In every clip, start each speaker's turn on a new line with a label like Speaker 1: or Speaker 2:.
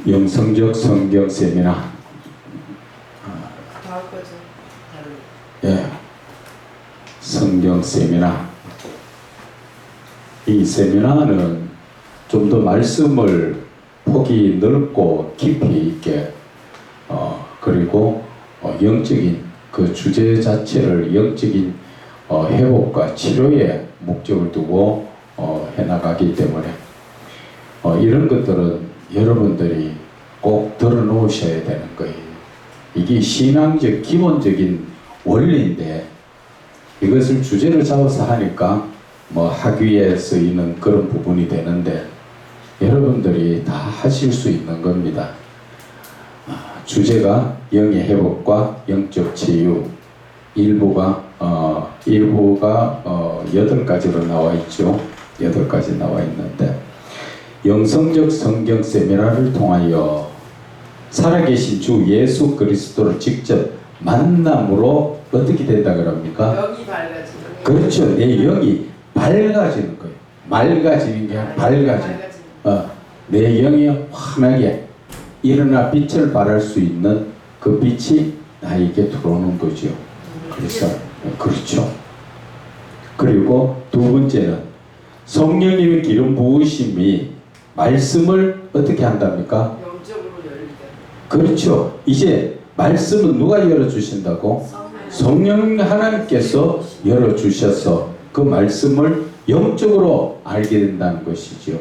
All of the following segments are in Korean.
Speaker 1: 영성적 성경 세미나. 예, 성경 세미나. 이 세미나는 좀 더 말씀을 폭이 넓고 깊이 있게 그리고 영적인 그 주제 자체를 영적인 회복과 치료에 목적을 두고 해나가기 때문에 이런 것들은 여러분들이 꼭 들어놓으셔야 되는 거예요. 이게 신앙적 기본적인 원리인데 이것을 주제를 잡아서 하니까 뭐 학위에 쓰이는 그런 부분이 되는데 여러분들이 다 하실 수 있는 겁니다. 주제가 영의 회복과 영적 치유. 일부가 8가지로 나와 있죠. 8가지 나와 있는데 영성적 성경 세미나를 통하여 살아계신 주 예수 그리스도를 직접 만남으로 어떻게 된다 그럽니까?
Speaker 2: 영이 밝아지는.
Speaker 1: 그렇죠. 내 영이 밝아지는 거예요. 맑아지는 게 아니라 밝아지는. 내 영이 환하게 일어나 빛을 발할 수 있는 그 빛이 나에게 들어오는 거죠. 그래서 그렇죠. 그리고 두 번째는 성령님의 기름 부으심이 말씀을 어떻게 한답니까?
Speaker 2: 영적으로 열리게.
Speaker 1: 그렇죠. 이제 말씀은 누가 열어주신다고? 성령 하나님께서 열어주셔서 그 말씀을 영적으로 알게 된다는 것이죠.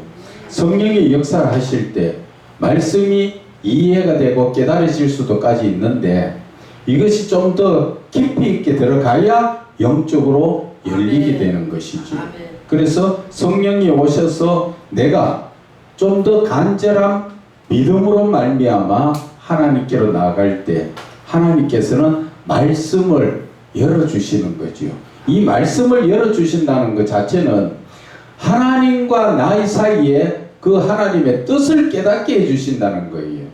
Speaker 1: 성령이 역사를 하실 때 말씀이 이해가 되고 깨달아질 수도까지 있는데 이것이 좀 더 깊이 있게 들어가야 영적으로 열리게 되는 것이죠. 그래서 성령이 오셔서 내가 좀 더 간절한 믿음으로 말미암아 하나님께로 나아갈 때 하나님께서는 말씀을 열어주시는 거죠. 이 말씀을 열어주신다는 것 자체는 하나님과 나의 사이에 그 하나님의 뜻을 깨닫게 해주신다는 거예요.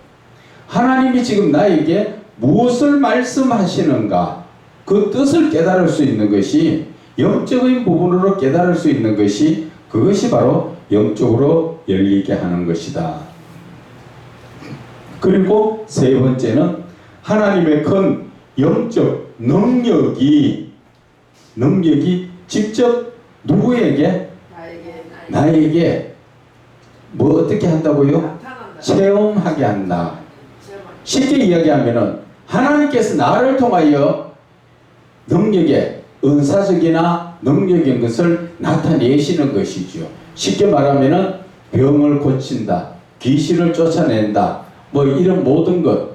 Speaker 1: 하나님이 지금 나에게 무엇을 말씀하시는가 그 뜻을 깨달을 수 있는 것이 영적인 부분으로 깨달을 수 있는 것이 그것이 바로 영적으로 열리게 하는 것이다. 그리고 세 번째는 하나님의 큰 영적 능력이 직접 누구에게? 나에게 뭐 어떻게 한다고요? 체험하게 한다. 쉽게 이야기하면은 하나님께서 나를 통하여 능력의 은사적이나 능력인 것을 나타내시는 것이죠. 쉽게 말하면은 병을 고친다, 귀신을 쫓아낸다, 뭐 이런 모든 것,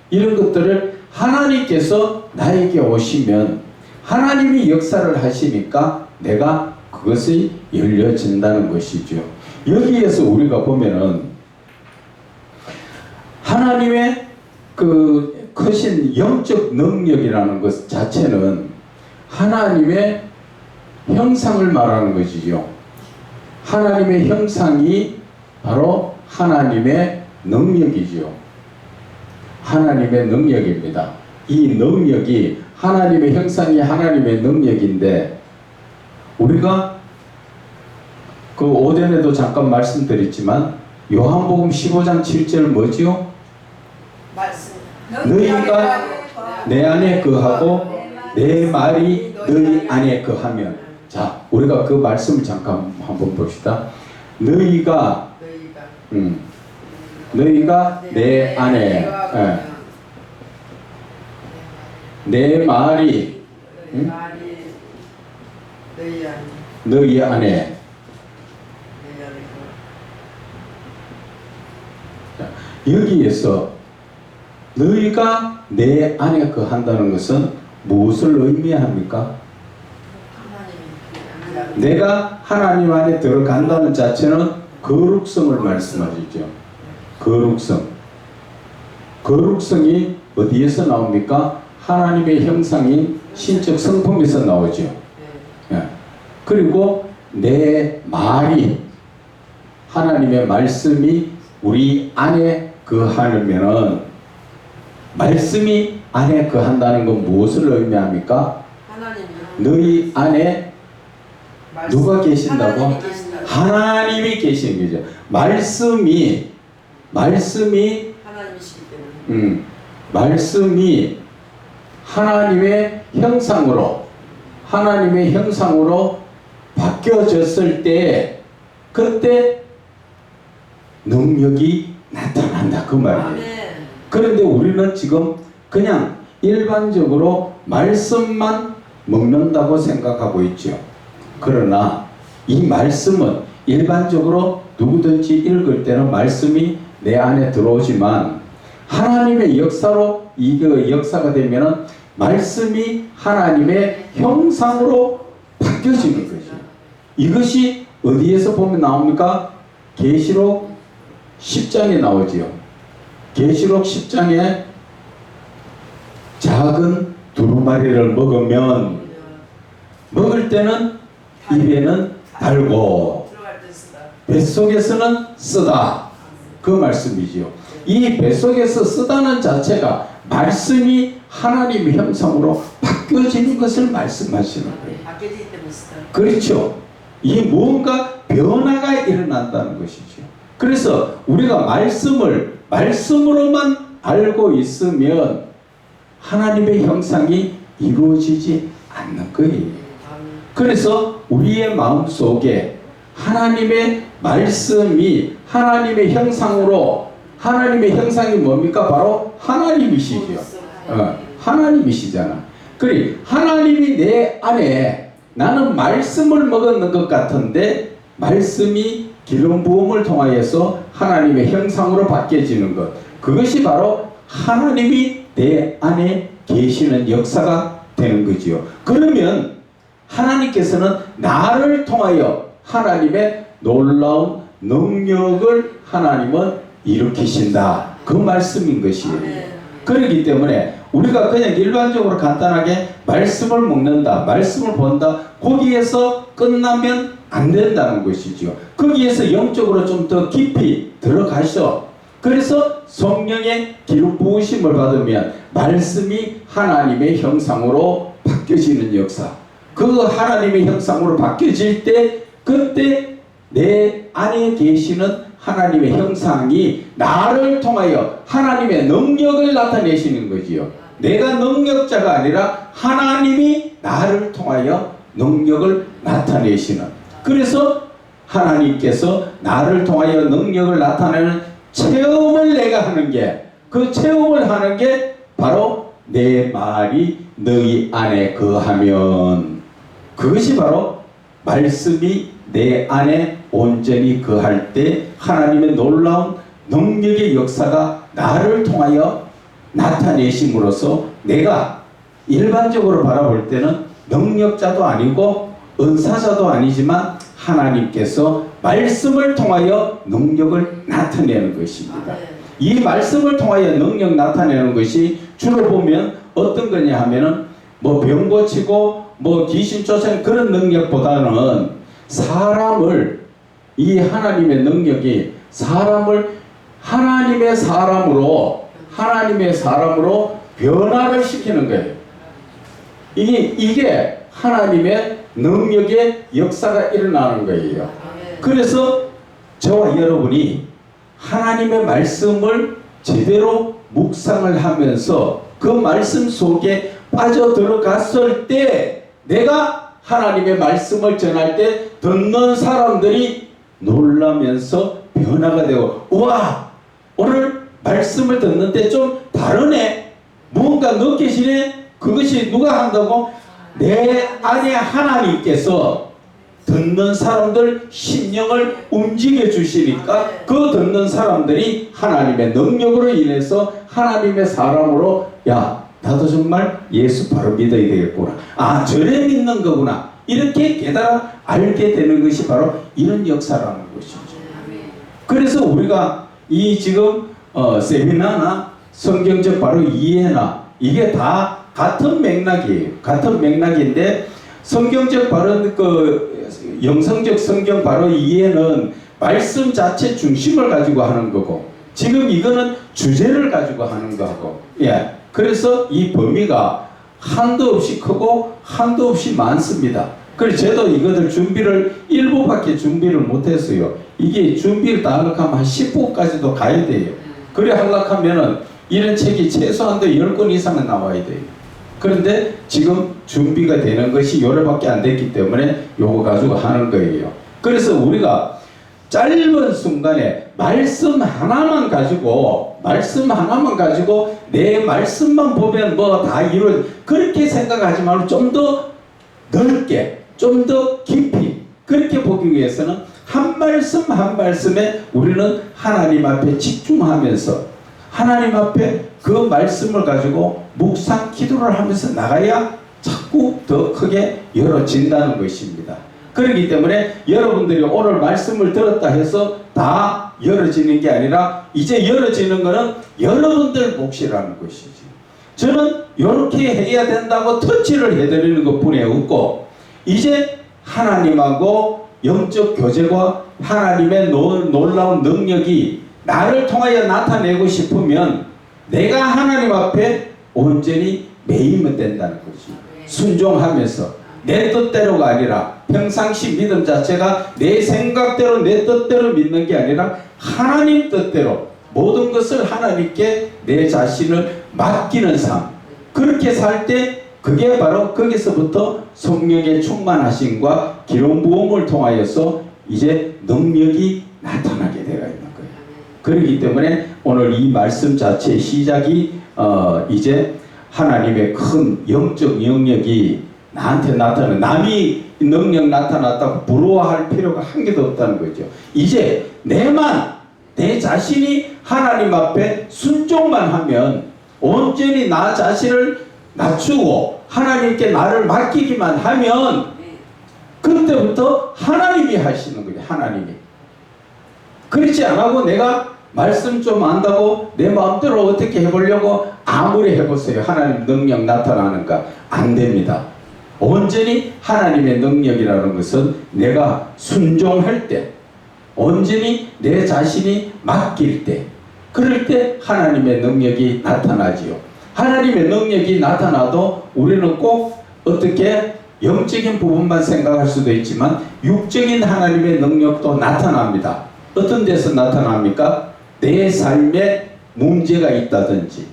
Speaker 1: 이런 것들을 하나님께서 나에게 오시면 하나님이 역사를 하시니까 내가 그것이 열려진다는 것이죠. 여기에서 우리가 보면은 하나님의 그 크신 영적 능력이라는 것 자체는 하나님의 형상을 말하는 것이죠. 하나님의 형상이 바로 하나님의 능력이죠. 하나님의 능력입니다. 이 능력이 하나님의 형상이 하나님의 능력인데 우리가 그 오전에도 잠깐 말씀드렸지만 요한복음 15장 7절 뭐지요?
Speaker 2: 말씀.
Speaker 1: 너희가 내 안에 거하고 내 말이 너희 안에 거하면. 자, 우리가 그 말씀을 잠깐 한번 봅시다. 너희가 내 안에 내 말이 너희 안에. 여기에서 너희가 내 안에 거한다는 것은 무엇을 의미합니까? 내가 하나님 안에 들어간다는 자체는 거룩성을 말씀하시죠. 거룩성이 어디에서 나옵니까? 하나님의 형상인 신적 성품에서 나오죠. 그리고 내 말이 하나님의 말씀이 우리 안에 거하려면은 말씀이 안에 거한다는 건 무엇을 의미합니까? 너희 안에 누가 계신다고? 하나님이 계시는 거죠. 말씀이 말씀이
Speaker 2: 하나님이시기 때문에.
Speaker 1: 말씀이 하나님의 형상으로 바뀌어졌을 때 그때 능력이 나타난다 그 말이에요.
Speaker 2: 아멘.
Speaker 1: 그런데 우리는 지금 그냥 일반적으로 말씀만 먹는다고 생각하고 있죠. 그러나 이 말씀은 일반적으로 누구든지 읽을 때는 말씀이 내 안에 들어오지만 하나님의 역사로 이게 역사가 되면은 말씀이 하나님의 형상으로 바뀌어지는 거죠. 이것이 어디에서 보면 나옵니까? 계시록 10장에 나오지요. 계시록 10장에 작은 두루마리를 먹으면 먹을 때는 입에는 달고
Speaker 2: 들어갈 때 쓰다.
Speaker 1: 뱃속에서는 쓰다. 그 말씀이지요. 이 뱃속에서 쓰다는 자체가 말씀이 하나님의 형상으로 바뀌어지는 것을 말씀하시는 거예요.
Speaker 2: 바뀌어지기 때문에 쓰다.
Speaker 1: 그렇죠. 이 뭔가 변화가 일어난다는 것이죠. 그래서 우리가 말씀으로만 알고 있으면 하나님의 형상이 이루어지지 않는 거예요. 그래서 우리의 마음속에 하나님의 말씀이 하나님의 형상으로 하나님의 형상이 뭡니까? 바로 하나님이시죠. 하나님이시잖아. 그래 하나님이 내 안에 나는 말씀을 먹었는 것 같은데 말씀이 기름 부음을 통하여서 하나님의 형상으로 바뀌어지는 것. 그것이 바로 하나님이 내 안에 계시는 역사가 되는 거지요. 그러면 하나님께서는 나를 통하여 하나님의 놀라운 능력을 하나님은 일으키신다. 그 말씀인 것이에요. 그렇기 때문에 우리가 그냥 일반적으로 간단하게 말씀을 먹는다, 말씀을 본다, 거기에서 끝나면 안 된다는 것이죠. 거기에서 영적으로 좀 더 깊이 들어가셔. 그래서 성령의 기름 부으심을 받으면 말씀이 하나님의 형상으로 바뀌어지는 역사. 그 하나님의 형상으로 바뀌어질 때 그때 내 안에 계시는 하나님의 형상이 나를 통하여 하나님의 능력을 나타내시는 거지요. 내가 능력자가 아니라 하나님이 나를 통하여 능력을 나타내시는. 그래서 하나님께서 나를 통하여 능력을 나타내는 체험을 내가 하는 게, 그 체험을 하는 게 바로 내 말이 너희 안에 거하면, 그것이 바로 말씀이 내 안에 온전히 거할 때 하나님의 놀라운 능력의 역사가 나를 통하여 나타내심으로써 내가 일반적으로 바라볼 때는 능력자도 아니고 은사자도 아니지만 하나님께서 말씀을 통하여 능력을 나타내는 것입니다. 이 말씀을 통하여 능력 나타내는 것이 주로 보면 어떤 거냐 하면은 뭐 병 고치고 뭐 귀신 쫓아내는 그런 능력보다는 사람을, 이 하나님의 능력이 사람을 하나님의 사람으로 변화를 시키는 거예요. 이게 하나님의 능력의 역사가 일어나는 거예요. 그래서 저와 여러분이 하나님의 말씀을 제대로 묵상을 하면서 그 말씀 속에 빠져들어갔을 때 내가 하나님의 말씀을 전할 때 듣는 사람들이 놀라면서 변화가 되고, 우와, 오늘 말씀을 듣는데 좀 다르네, 뭔가 느끼시네. 그것이 누가 한다고? 내 안에 하나님께서 듣는 사람들 심령을 움직여 주시니까 그 듣는 사람들이 하나님의 능력으로 인해서 하나님의 사람으로, 야, 나도 정말 예수 바로 믿어야 되겠구나, 아, 저래 믿는 거구나, 이렇게 깨달아 알게 되는 것이 바로 이런 역사라는 것이죠. 그래서 우리가 이 지금 세미나나 성경적 바로 이해나 이게 다 같은 맥락이에요. 같은 맥락인데 성경적 바로 그 영성적 성경 바로 이해는 말씀 자체 중심을 가지고 하는 거고, 지금 이거는 주제를 가지고 하는 거고, 예. 그래서 이 범위가 한도 없이 크고 한도 없이 많습니다. 그래서 저도 이것들 준비를 일부밖에 준비를 못했어요. 이게 준비를 다 하려면 한 10부까지도 가야 돼요. 그래 하려면은 이런 책이 최소한도 10권 이상은 나와야 돼요. 그런데 지금 준비가 되는 것이 요래밖에 안 됐기 때문에 요거 가지고 하는 거예요. 그래서 우리가 짧은 순간에 말씀 하나만 가지고 내 말씀만 보면 뭐 다 이룬 그렇게 생각하지 말고 좀 더 넓게 좀 더 깊이 그렇게 보기 위해서는 한 말씀 한 말씀에 우리는 하나님 앞에 집중하면서 하나님 앞에 그 말씀을 가지고 묵상 기도를 하면서 나가야 자꾸 더 크게 열어진다는 것입니다. 그렇기 때문에 여러분들이 오늘 말씀을 들었다 해서 다 열어지는 게 아니라 이제 열어지는 것은 여러분들 몫이라는 것이지. 저는 이렇게 해야 된다고 터치를 해드리는 것뿐이 없고 이제 하나님하고 영적 교제와 하나님의 놀라운 능력이 나를 통하여 나타내고 싶으면 내가 하나님 앞에 온전히 매이면 된다는 거지. 순종하면서 내 뜻대로가 아니라 평상시 믿음 자체가 내 생각대로 내 뜻대로 믿는 게 아니라 하나님 뜻대로 모든 것을 하나님께 내 자신을 맡기는 삶. 그렇게 살 때 그게 바로 거기서부터 성령의 충만하심과 기름 부음을 통하여서 이제 능력이 나타나게 되어 있는 거예요. 그렇기 때문에 오늘 이 말씀 자체의 시작이 이제 하나님의 큰 영적 영역이 나한테 나타나는 남이 능력 나타났다고 부러워할 필요가 한 개도 없다는 거죠. 이제 내 자신이 하나님 앞에 순종만 하면 온전히 나 자신을 낮추고 하나님께 나를 맡기기만 하면 그때부터 하나님이 하시는 거예요. 하나님이. 그렇지 않고 내가 말씀 좀 안다고 내 마음대로 어떻게 해보려고 아무리 해보세요. 하나님 능력 나타나는가? 안 됩니다. 온전히 하나님의 능력이라는 것은 내가 순종할 때 온전히 내 자신이 맡길 때 그럴 때 하나님의 능력이 나타나지요. 하나님의 능력이 나타나도 우리는 꼭 어떻게 영적인 부분만 생각할 수도 있지만 육적인 하나님의 능력도 나타납니다. 어떤 데서 나타납니까? 내 삶에 문제가 있다든지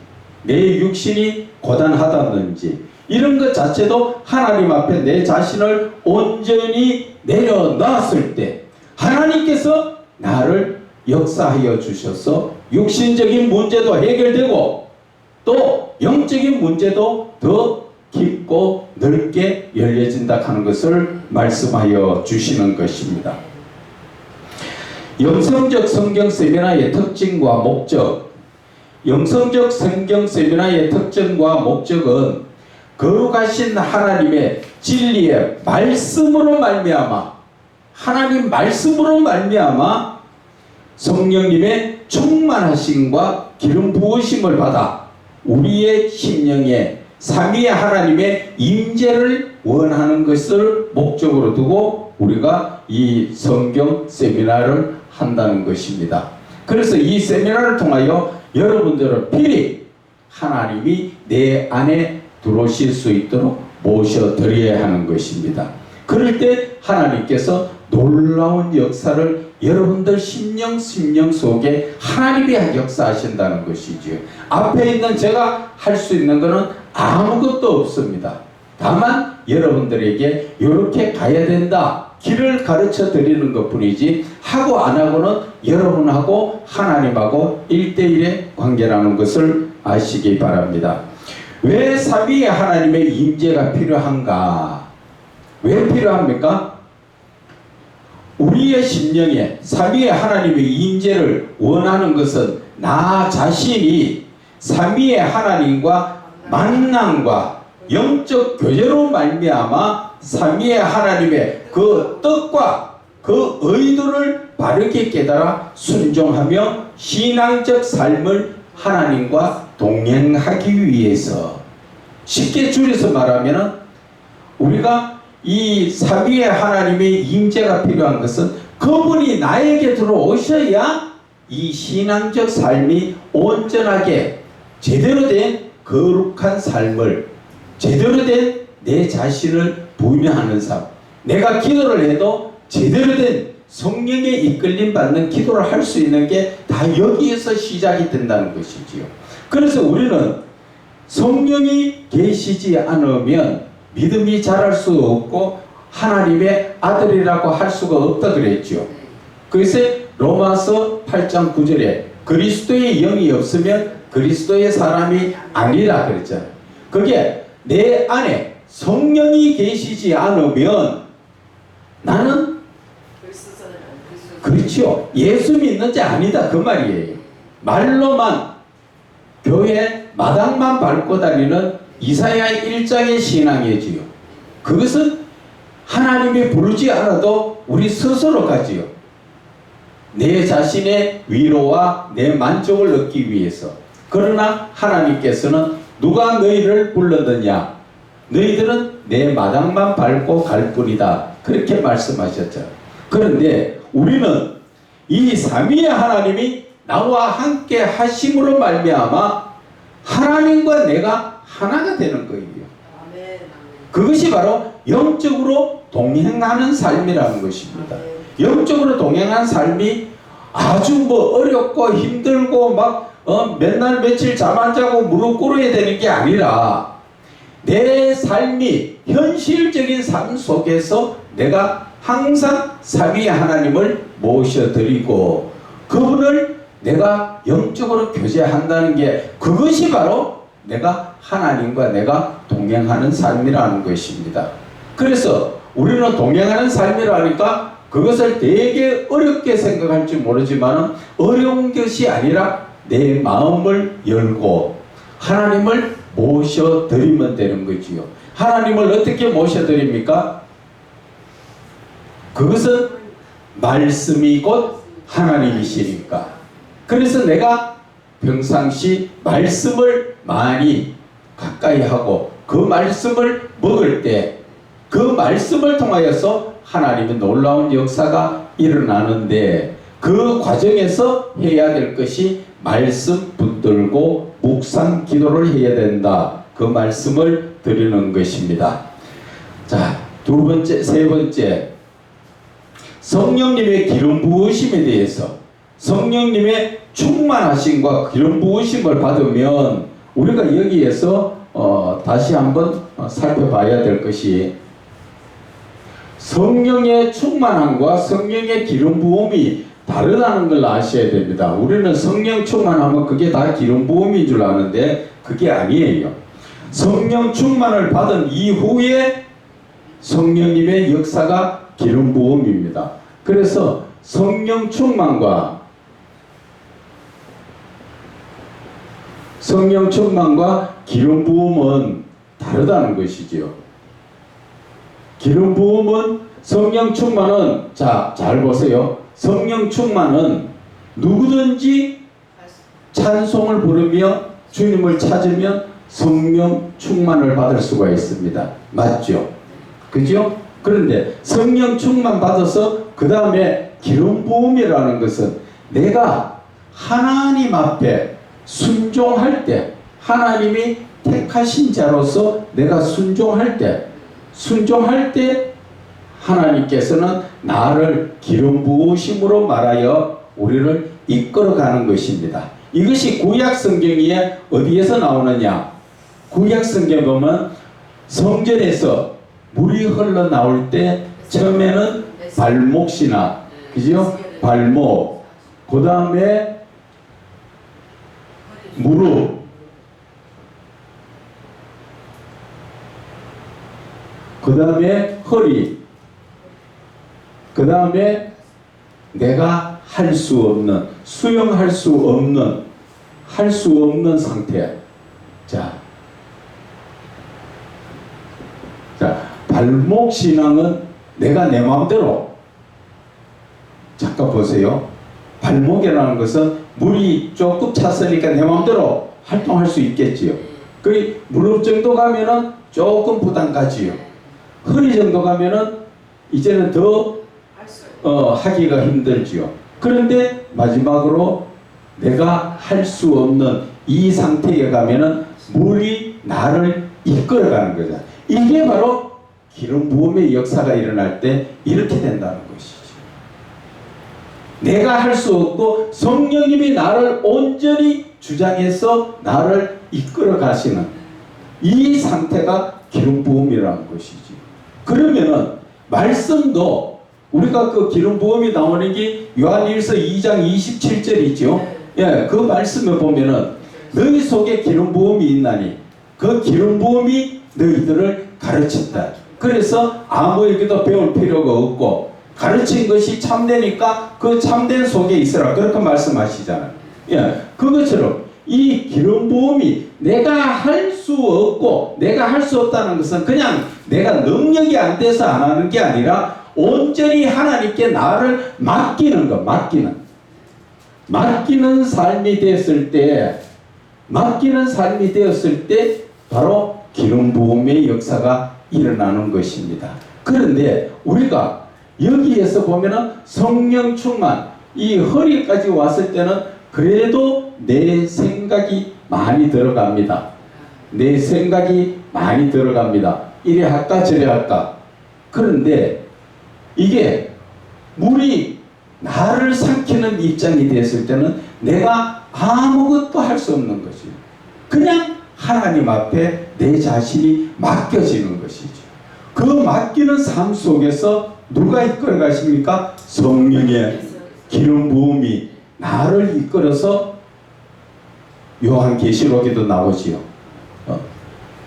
Speaker 1: 내 육신이 고단하다든지 이런 것 자체도 하나님 앞에 내 자신을 온전히 내려놨을 때 하나님께서 나를 역사하여 주셔서 육신적인 문제도 해결되고 또 영적인 문제도 더 깊고 넓게 열려진다 하는 것을 말씀하여 주시는 것입니다. 영성적 성경 세미나의 특징과 목적. 영성적 성경 세미나의 특징과 목적은 거룩하신 하나님의 진리의 말씀으로 말미암아 하나님 말씀으로 말미암아 성령님의 충만하심과 기름 부으심을 받아 우리의 심령에 삼위의 하나님의 임재를 원하는 것을 목적으로 두고 우리가 이 성경 세미나를 한다는 것입니다. 그래서 이 세미나를 통하여 여러분들은 필히 하나님이 내 안에 들어오실 수 있도록 모셔드려야 하는 것입니다. 그럴 때 하나님께서 놀라운 역사를 여러분들 심령 속에 하나님이 역사하신다는 것이지요. 앞에 있는 제가 할 수 있는 것은 아무것도 없습니다. 다만 여러분들에게 이렇게 가야 된다 길을 가르쳐 드리는 것 뿐이지 하고 안 하고는 여러분하고 하나님하고 1대1의 관계라는 것을 아시기 바랍니다. 왜 삼위의 하나님의 임재가 필요한가? 왜 필요합니까? 우리의 심령에 삼위의 하나님의 임재를 원하는 것은 나 자신이 삼위의 하나님과 만남과 영적 교제로 말미암아 삼위의 하나님의 그 뜻과 그 의도를 바르게 깨달아 순종하며 신앙적 삶을 하나님과 동행하기 위해서 쉽게 줄여서 말하면 우리가 이 삼위의 하나님의 임재가 필요한 것은 그분이 나에게 들어오셔야 이 신앙적 삶이 온전하게 제대로 된 거룩한 삶을 제대로 된 내 자신을 부인하는 삶 내가 기도를 해도 제대로 된 성령에 이끌림 받는 기도를 할 수 있는 게 다 여기에서 시작이 된다는 것이지요. 그래서 우리는 성령이 계시지 않으면 믿음이 자랄 수 없고 하나님의 아들이라고 할 수가 없다 그랬죠. 그래서 로마서 8장 9절에 그리스도의 영이 없으면 그리스도의 사람이 아니라 그랬잖아요. 그게 내 안에 성령이 계시지 않으면 나는 그렇죠. 예수 믿는 자 아니다 그 말이에요. 말로만 교회 마당만 밟고 다니는 이사야 1장의 신앙이지요. 그것은 하나님이 부르지 않아도 우리 스스로 가지요. 내 자신의 위로와 내 만족을 얻기 위해서. 그러나 하나님께서는 누가 너희를 불렀느냐? 너희들은 내 마당만 밟고 갈 뿐이다. 그렇게 말씀하셨죠. 그런데 우리는 이 삼위의 하나님이 나와 함께 하심으로 말미암아 하나님과 내가 하나가 되는 거예요. 그것이 바로 영적으로 동행하는 삶이라는 것입니다. 영적으로 동행하는 삶이 아주 뭐 어렵고 힘들고 막 맨날 며칠 잠 안 자고 무릎 꿇어야 되는 게 아니라 내 삶이 현실적인 삶 속에서 내가 항상 삼위의 하나님을 모셔드리고 그분을 내가 영적으로 교제한다는 게 그것이 바로 내가 하나님과 내가 동행하는 삶이라는 것입니다. 그래서 우리는 동행하는 삶이라니까 그것을 되게 어렵게 생각할지 모르지만 어려운 것이 아니라 내 마음을 열고 하나님을 모셔드리면 되는 거지요. 하나님을 어떻게 모셔드립니까? 그것은 말씀이 곧 하나님이시니까. 그래서 내가 평상시 말씀을 많이 가까이 하고 그 말씀을 먹을 때 그 말씀을 통하여서 하나님의 놀라운 역사가 일어나는데 그 과정에서 해야 될 것이 말씀 붙들고 묵상 기도를 해야 된다. 그 말씀을 드리는 것입니다. 자, 두 번째, 세 번째 성령님의 기름 부으심에 대해서 성령님의 충만하심과 기름 부으심을 받으면 우리가 여기에서 다시 한번 살펴봐야 될 것이 성령의 충만함과 성령의 기름 부음이 다르다는 걸 아셔야 됩니다. 우리는 성령 충만하면 그게 다 기름 부음인 줄 아는데 그게 아니에요. 성령 충만을 받은 이후에 성령님의 역사가 기름 부음입니다. 그래서 성령 충만과 기름 부음은 다르다는 것이지요. 기름 부음은 성령 충만은 잘 보세요. 성령 충만은 누구든지 찬송을 부르며 주님을 찾으면 성령 충만을 받을 수가 있습니다. 맞죠? 그죠? 그런데 성령 충만 받아서 그 다음에 기름 부음이라는 것은 내가 하나님 앞에 순종할 때 하나님이 택하신 자로서 내가 순종할 때 하나님께서는 나를 기름 부으심으로 말하여 우리를 이끌어가는 것입니다. 이것이 구약 성경에 어디에서 나오느냐? 구약 성경 보면 성전에서 물이 흘러나올 때 처음에는 발목시나 그죠? 발목, 그 다음에 무릎, 그 다음에 허리, 그 다음에 내가 할 수 없는, 수영할 수 없는, 할 수 없는 상태. 자, 발목 신앙은 내가 내 마음대로. 잠깐 보세요. 발목이라는 것은 물이 조금 찼으니까 내 마음대로 활동할 수 있겠지요. 그 무릎 정도 가면은 조금 부담 가지요. 허리 정도 가면은 이제는 더 하기가 힘들지요. 그런데 마지막으로 내가 할 수 없는 이 상태에 가면은 물이 나를 이끌어가는 거죠. 이게 바로 기름 부음의 역사가 일어날 때 이렇게 된다는 것이죠. 내가 할 수 없고 성령님이 나를 온전히 주장해서 나를 이끌어 가시는 이 상태가 기름 부음이라는 것이지. 그러면은 말씀도 우리가 그 기름 부음이 나오는 게 요한일서 2장 27절이죠. 예, 그 말씀에 보면은 너희 속에 기름 부음이 있나니 그 기름 부음이 너희들을 가르친다. 그래서 아무에게도 배울 필요가 없고 가르친 것이 참되니까 그 참된 속에 있으라. 그렇게 말씀하시잖아요. 예, 그것처럼 이 기름 부음이 내가 할 수 없고 내가 할 수 없다는 것은 그냥 내가 능력이 안 돼서 안 하는 게 아니라 온전히 하나님께 나를 맡기는 것, 맡기는 삶이 되었을 때 바로 기름 부음의 역사가 일어나는 것입니다. 그런데 우리가 여기에서 보면은 성령 충만, 이 허리까지 왔을 때는 그래도 내 생각이 많이 들어갑니다. 이래 할까 저래 할까. 그런데 이게 물이 나를 삼키는 입장이 됐을 때는 내가 아무것도 할 수 없는 것이죠. 그냥 하나님 앞에 내 자신이 맡겨지는 것이죠. 그 맡기는 삶 속에서 누가 이끌어 가십니까? 성령의 기름 부음이 나를 이끌어서 요한계시록에도 나오지요.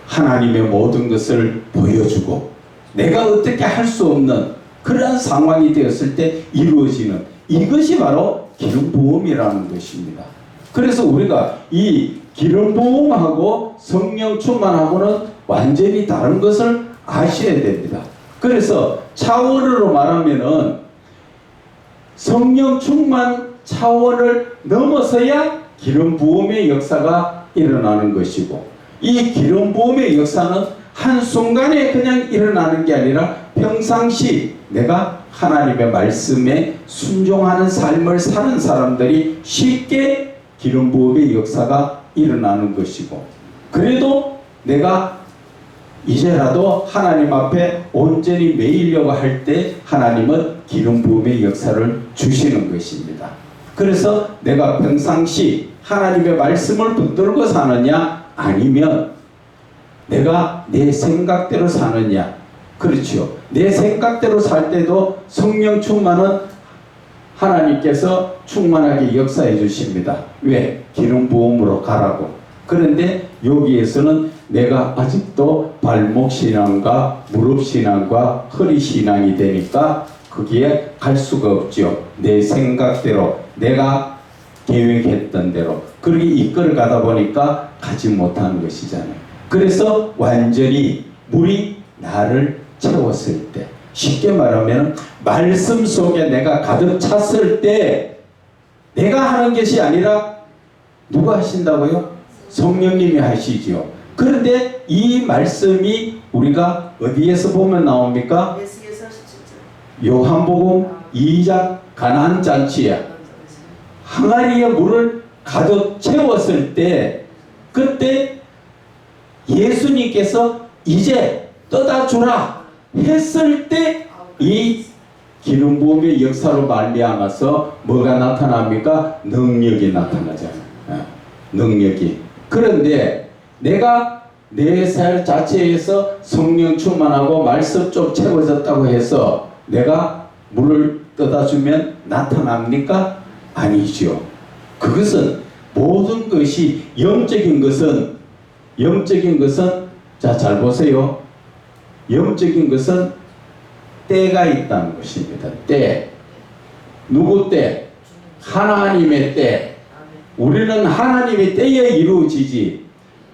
Speaker 1: 하나님의 모든 것을 보여주고 내가 어떻게 할 수 없는 그러한 상황이 되었을 때 이루어지는 이것이 바로 기름 부음이라는 것입니다. 그래서 우리가 이 기름 부음하고 성령 충만하고는 완전히 다른 것을 아셔야 됩니다. 그래서 차원으로 말하면은 성령 충만 차원을 넘어서야 기름 부음의 역사가 일어나는 것이고, 이 기름 부음의 역사는 한순간에 그냥 일어나는 게 아니라 평상시 내가 하나님의 말씀에 순종하는 삶을 사는 사람들이 쉽게 기름 부음의 역사가 일어나는 것이고, 그래도 내가 이제라도 하나님 앞에 온전히 매이려고 할 때 하나님은 기름 부음의 역사를 주시는 것입니다. 그래서 내가 평상시 하나님의 말씀을 붙들고 사느냐 아니면 내가 내 생각대로 사느냐. 그렇죠. 내 생각대로 살 때도 성령 충만은 하나님께서 충만하게 역사해 주십니다. 왜? 기름 부음으로 가라고. 그런데 여기에서는 내가 아직도 발목 신앙과 무릎 신앙과 허리 신앙이 되니까 거기에 갈 수가 없죠. 내 생각대로 내가 계획했던 대로 그렇게 이끌어 가다 보니까 가지 못하는 것이잖아요. 그래서 완전히 물이 나를 채웠을 때, 쉽게 말하면 말씀 속에 내가 가득 찼을 때 내가 하는 것이 아니라 누가 하신다고요? 성령님이 하시죠. 그런데 이 말씀이 우리가 어디에서 보면 나옵니까? 요한복음 2장 가나안 잔치에 항아리에 물을 가득 채웠을 때, 그때 예수님께서 이제 떠다 주라 했을 때 이 기름 부음의 역사로 말미암아서 뭐가 나타납니까? 능력이 나타나잖아요. 능력이. 그런데 내가 내 살 자체에서 성령 충만하고 말씀 좀 채워졌다고 해서 내가 물을 떠다 주면 나타납니까? 아니죠. 그것은 모든 것이 영적인 것은 자, 잘 보세요. 영적인 것은 때가 있다는 것입니다. 때. 누구 때? 하나님의 때. 우리는 하나님의 때에 이루어지지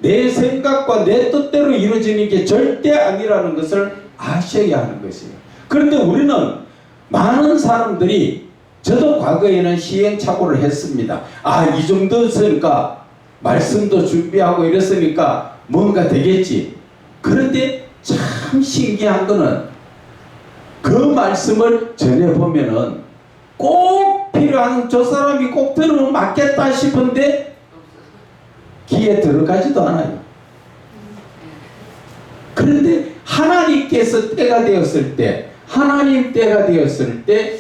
Speaker 1: 내 생각과 내 뜻대로 이루어지는 게 절대 아니라는 것을 아셔야 하는 것이에요. 그런데 우리는 많은 사람들이, 저도 과거에는 시행착오를 했습니다. 이 정도 했으니까 말씀도 준비하고 이랬으니까 뭔가 되겠지. 그런데 참 신기한 거는 그 말씀을 전해보면은 꼭 필요한, 저 사람이 꼭 들으면 맞겠다 싶은데 귀에 들어가지도 않아요. 그런데 하나님께서 때가 되었을 때, 하나님 때가 되었을 때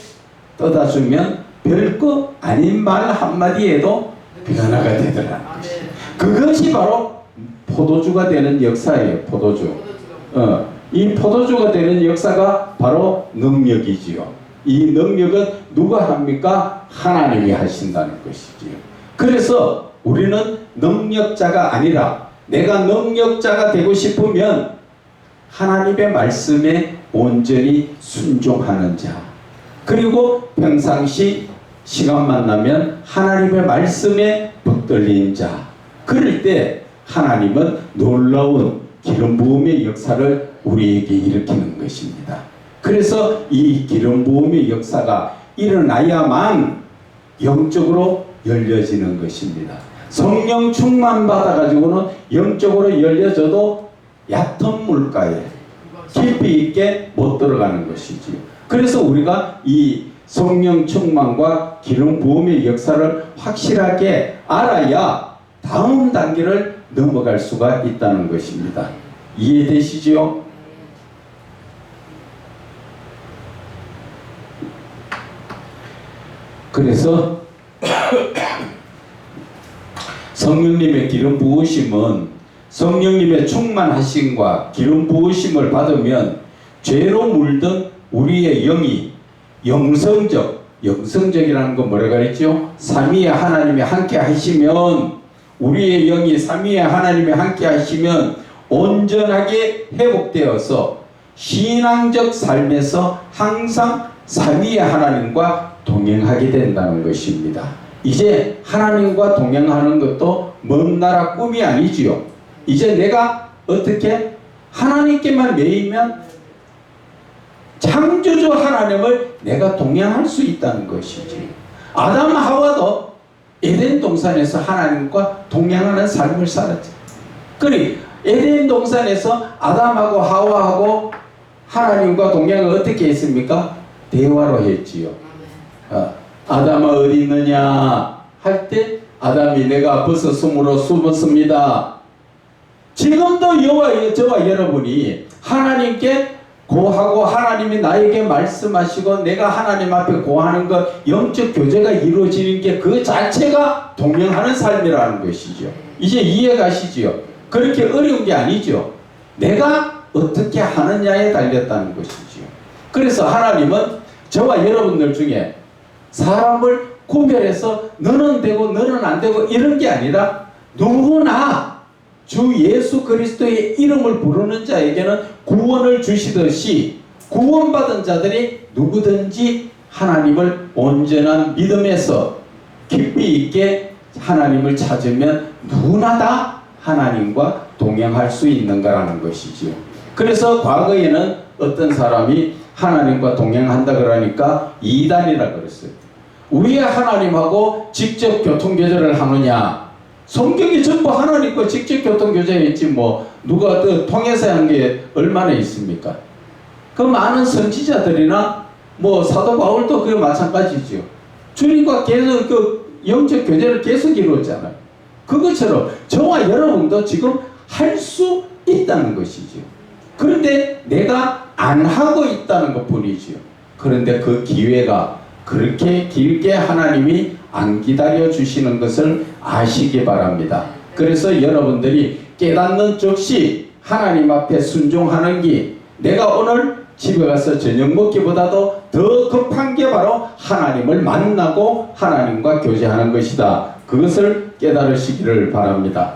Speaker 1: 떠다 주면 별거 아닌 말 한마디에도 변화가 되더라.
Speaker 2: 아멘.
Speaker 1: 그것이 바로 포도주가 되는 역사예요. 포도주. 이 포도주가 되는 역사가 바로 능력이지요. 이 능력은 누가 합니까? 하나님이 하신다는 것이지요. 그래서 우리는 능력자가 아니라 내가 능력자가 되고 싶으면 하나님의 말씀에 온전히 순종하는 자, 그리고 평상시 시간만 나면 하나님의 말씀에 붙들린 자, 그럴 때 하나님은 놀라운 기름 부음의 역사를 우리에게 일으키는 것입니다. 그래서 이 기름 부음의 역사가 일어나야만 영적으로 열려지는 것입니다. 성령 충만 받아가지고는 영적으로 열려져도 얕은 물가에 깊이 있게 못 들어가는 것이지요. 그래서 우리가 이 성령 충만과 기름 부음의 역사를 확실하게 알아야 다음 단계를 넘어갈 수가 있다는 것입니다. 이해되시죠? 그래서 성령님의 기름 부으심은 성령님의 충만하심과 기름 부으심을 받으면 죄로 물든 우리의 영이 영성적이라는 건 뭐라 그랬죠? 삼위의 하나님이 함께 하시면, 우리의 영이 삼위의 하나님이 함께 하시면 온전하게 회복되어서 신앙적 삶에서 항상 삼위의 하나님과 동행하게 된다는 것입니다. 이제 하나님과 동행하는 것도 먼 나라 꿈이 아니지요. 이제 내가 어떻게 하나님께만 매이면 창조주 하나님을 내가 동행할 수 있다는 것이지. 아담 하와도 에덴 동산에서 하나님과 동행하는 삶을 살았지. 그리 에덴 동산에서 아담하고 하와하고 하나님과 동행을 어떻게 했습니까? 대화로 했지요. 아담아 어디 있느냐 할 때 아담이 내가 벌써 숨으로 숨었습니다. 지금도 저와 여러분이 하나님께 고하고 하나님이 나에게 말씀하시고 내가 하나님 앞에 고하는 것, 영적 교제가 이루어지는 게 그 자체가 동행하는 삶이라는 것이죠. 이제 이해가시지요? 그렇게 어려운 게 아니죠. 내가 어떻게 하느냐에 달렸다는 것이죠. 그래서 하나님은 저와 여러분들 중에 사람을 구별해서 너는 되고 너는 안 되고 이런 게 아니라 누구나 주 예수 그리스도의 이름을 부르는 자에게는 구원을 주시듯이 구원받은 자들이 누구든지 하나님을 온전한 믿음에서 깊이 있게 하나님을 찾으면 누구나 다 하나님과 동행할 수 있는 거라는 것이지요. 그래서 과거에는 어떤 사람이 하나님과 동행한다 그러니까 이단이라 그랬어요. 우리 하나님하고 직접 교통교제를 하느냐? 성경이 전부 하나님과 직접 교통교제했지 뭐 누가 또 통해서 한 게 얼마나 있습니까? 그 많은 선지자들이나 뭐 사도 바울도 그게 마찬가지죠. 주님과 계속 그 영적 교제를 계속 이루었잖아요. 그것처럼 저와 여러분도 지금 할 수 있다는 것이죠. 그런데 내가 안 하고 있다는 것 뿐이죠. 그런데 그 기회가 그렇게 길게 하나님이 안 기다려 주시는 것을 아시기 바랍니다. 그래서 여러분들이 깨닫는 즉시 하나님 앞에 순종하는 게 내가 오늘 집에 가서 저녁 먹기보다도 더 급한 게 바로 하나님을 만나고 하나님과 교제하는 것이다. 그것을 깨달으시기를 바랍니다.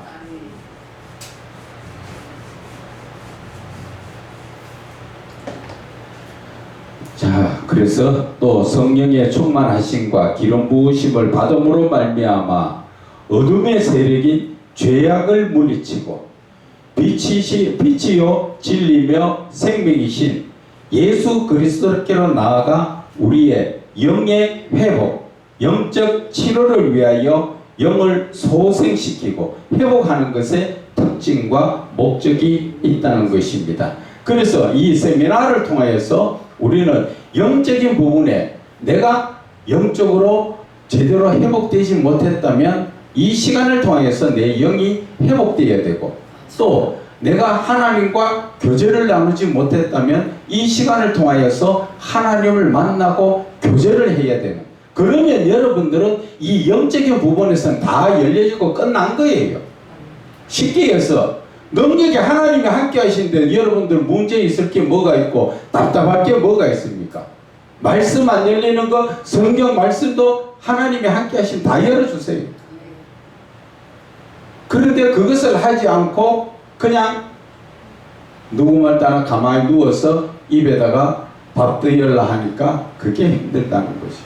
Speaker 1: 자, 그래서 또 성령의 충만하심과 기름 부으심을 받음으로 말미암아 어둠의 세력인 죄악을 물리치고 빛이요 진리며 생명이신 예수 그리스도께로 나아가 우리의 영의 회복, 영적 치료를 위하여 영을 소생시키고 회복하는 것에 특징과 목적이 있다는 것입니다. 그래서 이 세미나를 통하여서 우리는 영적인 부분에 내가 영적으로 제대로 회복되지 못했다면 이 시간을 통해서 내 영이 회복되어야 되고, 또 내가 하나님과 교제를 나누지 못했다면 이 시간을 통하여서 하나님을 만나고 교제를 해야 되는, 그러면 여러분들은 이 영적인 부분에서는 다 열려지고 끝난 거예요. 쉽게 해서 능력이 하나님이 함께 하시는데 여러분들 문제 있을 게 뭐가 있고 답답할 게 뭐가 있습니까? 말씀 안 열리는 거, 성경 말씀도 하나님이 함께 하시면 다 열어주세요. 그런데 그것을 하지 않고 그냥 누구 말 따라 가만히 누워서 입에다가 밥도 열라 하니까 그게 힘들다는 것이죠.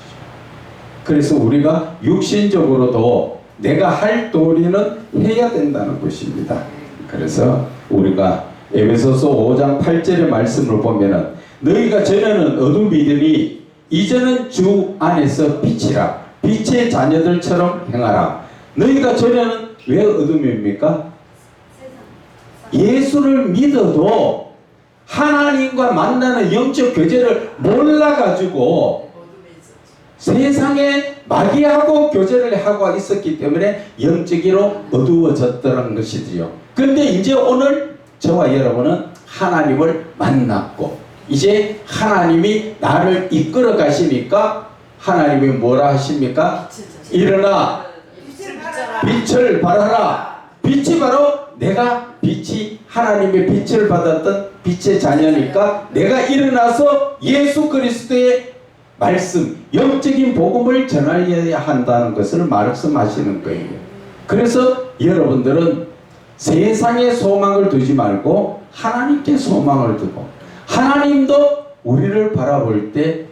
Speaker 1: 그래서 우리가 육신적으로도 내가 할 도리는 해야 된다는 것입니다. 그래서 우리가 에베소서 5장 8절의 말씀을 보면은 너희가 전에는 어둠이더니 이제는 주 안에서 빛이라 빛의 자녀들처럼 행하라. 너희가 전에는 왜 어둠입니까? 예수를 믿어도 하나님과 만나는 영적 교제를 몰라가지고 세상에 마귀하고 교제를 하고 있었기 때문에 영적으로 어두워졌다는 것이지요. 그런데 이제 오늘 저와 여러분은 하나님을 만났고 이제 하나님이 나를 이끌어 가시니까 하나님이 뭐라 하십니까? 일어나 빛을 발하라. 빛이 바로 내가 빛이 하나님의 빛을 받았던 빛의 자녀니까 내가 일어나서 예수 그리스도의 말씀, 영적인 복음을 전하여야 한다는 것을 말씀하시는 거예요. 그래서 여러분들은 세상에 소망을 두지 말고 하나님께 소망을 두고 하나님도 우리를 바라볼 때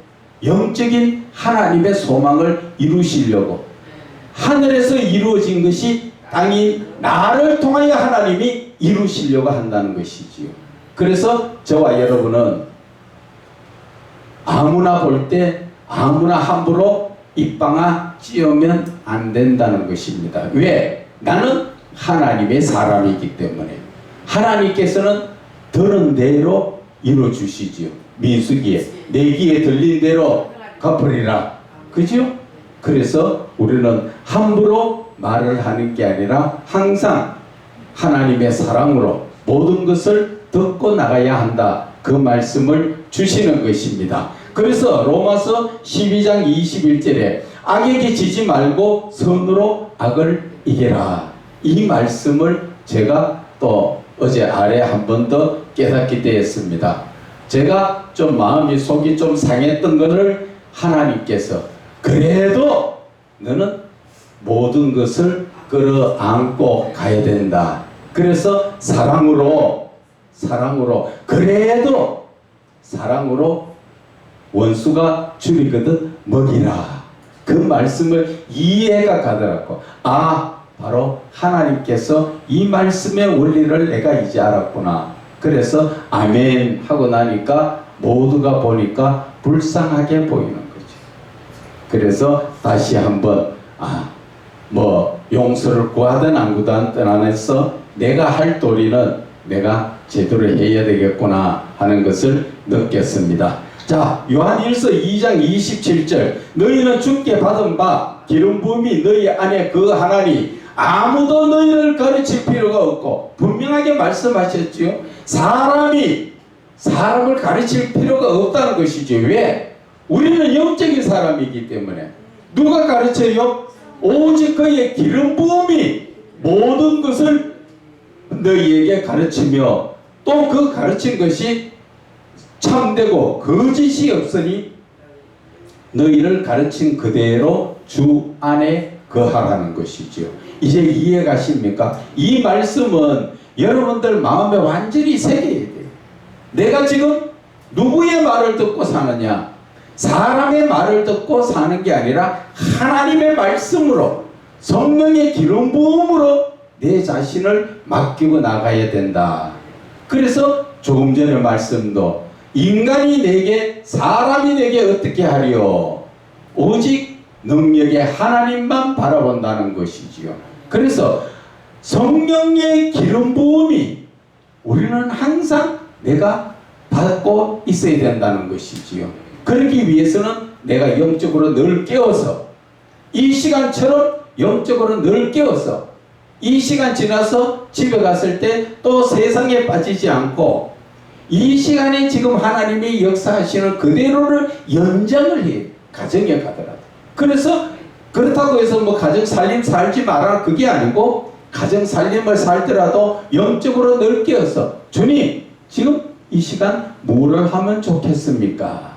Speaker 1: 영적인 하나님의 소망을 이루시려고 하늘에서 이루어진 것이 땅인 나를 통하여 하나님이 이루시려고 한다는 것이지요. 그래서 저와 여러분은 아무나 볼 때 아무나 함부로 입방아 찌우면 안 된다는 것입니다. 왜? 나는 하나님의 사람이기 때문에 하나님께서는 들은 대로 이루어주시지요. 민수기에 내 귀에 들린 대로 갚으리라. 그죠? 그래서 우리는 함부로 말을 하는 게 아니라 항상 하나님의 사랑으로 모든 것을 듣고 나가야 한다. 그 말씀을 주시는 것입니다. 그래서 로마서 12장 21절에 악에게 지지 말고 선으로 악을 이겨라. 이 말씀을 제가 또 어제 아래 한 번 더 깨닫게 되었습니다. 제가 좀 마음이 속이 좀 상했던 것을 하나님께서 그래도 너는 모든 것을 끌어안고 가야 된다. 그래서 사랑으로 그래도 사랑으로 원수가 줄이거든 먹이라. 그 말씀을 이해가 가더라고. 바로 하나님께서 이 말씀의 원리를 내가 이제 알았구나. 그래서 아멘 하고 나니까 모두가 보니까 불쌍하게 보이는 거죠. 그래서 다시 한번 용서를 구하든 안 구하든 안에서 내가 할 도리는 내가 제대로 해야 되겠구나 하는 것을 느꼈습니다. 자, 요한일서 2장 27절 너희는 주께 받은 바 기름 부음이 너희 안에 거하나니 아무도 너희를 가르칠 필요가 없고 분명하게 말씀하셨지요. 사람을 가르칠 필요가 없다는 것이죠. 왜? 우리는 영적인 사람이기 때문에 누가 가르쳐요? 오직 그의 기름 부음이 모든 것을 너희에게 가르치며 또 그 가르친 것이 참되고 거짓이 없으니 너희를 가르친 그대로 주 안에 거하라는 것이지요. 이제 이해 가십니까? 이 말씀은 여러분들 마음에 완전히 새겨야 돼요. 내가 지금 누구의 말을 듣고 사느냐? 사람의 말을 듣고 사는 게 아니라 하나님의 말씀으로 성령의 기름 부음으로 내 자신을 맡기고 나가야 된다. 그래서 조금 전에 말씀도 인간이 내게 사람이 내게 어떻게 하리요? 오직 능력의 하나님만 바라본다는 것이지요. 그래서 성령의 기름 부음이 우리는 항상 내가 받고 있어야 된다는 것이지요. 그러기 위해서는 내가 영적으로 늘 깨워서 이 시간처럼 영적으로 늘 깨워서 이 시간 지나서 집에 갔을 때 또 세상에 빠지지 않고 이 시간에 지금 하나님이 역사하시는 그대로를 연장을 해요. 가정에 가더라도 그래서 그렇다고 해서 뭐 가정 살림 살지 마라 그게 아니고 가정 살림을 살더라도 영적으로 넓게어서 주님 지금 이 시간 뭐를 하면 좋겠습니까?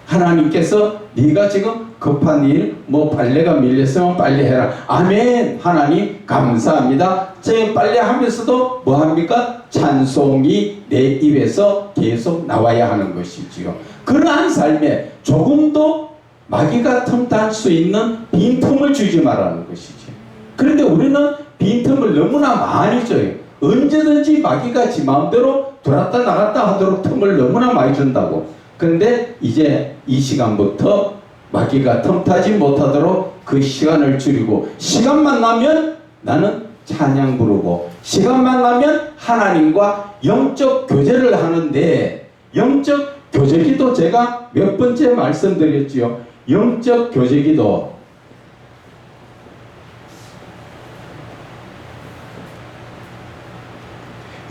Speaker 1: 하나님께서 네가 지금 급한 일, 뭐 빨래가 밀렸으면 빨리 해라. 아멘. 하나님 감사합니다. 제가 빨래 하면서도 뭐 합니까? 찬송이 내 입에서 계속 나와야 하는 것이지요. 그러한 삶에 조금도 마귀가 틈탈 수 있는 빈틈을 주지 말라는 것이지. 그런데 우리는 빈틈을 너무나 많이 줘요. 언제든지 마귀가 지 마음대로 들어왔다 나갔다 하도록 틈을 너무나 많이 준다고. 그런데 이제 이 시간부터 마귀가 틈타지 못하도록 그 시간을 줄이고 시간만 나면 나는 찬양 부르고 시간만 나면 하나님과 영적 교제를 하는데 영적 교제기도 제가 몇 번째 말씀드렸지요. 영적 교제기도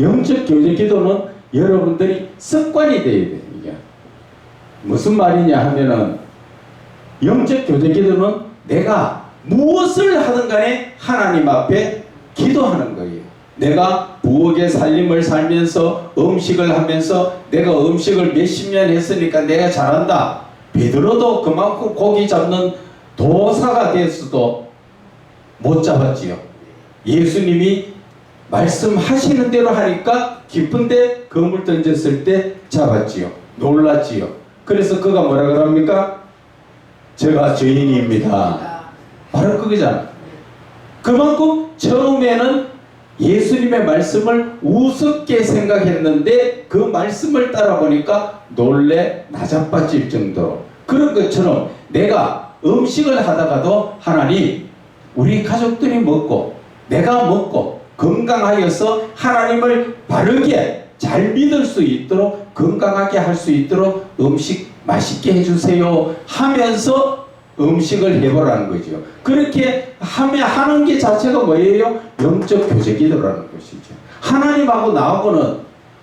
Speaker 1: 영적 교제기도는 여러분들이 습관이 되어야 돼요. 이게 무슨 말이냐 하면은 영적 교제기도는 내가 무엇을 하든 간에 하나님 앞에 기도하는 거예요. 내가 부엌의 살림을 살면서 음식을 하면서 내가 음식을 몇십 년 했으니까 내가 잘한다. 베드로도 그만큼 고기 잡는 도사가 됐어도 못 잡았지요. 예수님이 말씀하시는 대로 하니까 기쁜데 그물 던졌을 때 잡았지요. 놀랐지요. 그래서 그가 뭐라 그럽니까? 제가 죄인입니다. 바로 그거잖아. 그만큼 처음에는 예수님의 말씀을 우습게 생각했는데 그 말씀을 따라 보니까 놀래 나자빠질 정도로. 그런 것처럼 내가 음식을 하다가도 하나님 우리 가족들이 먹고 내가 먹고 건강하여서 하나님을 바르게 잘 믿을 수 있도록 건강하게 할 수 있도록 음식 맛있게 해주세요 하면서 음식을 해보라는 거죠. 그렇게 하는 게 자체가 뭐예요? 영적 교제 기도라는 것이죠. 하나님하고 나하고는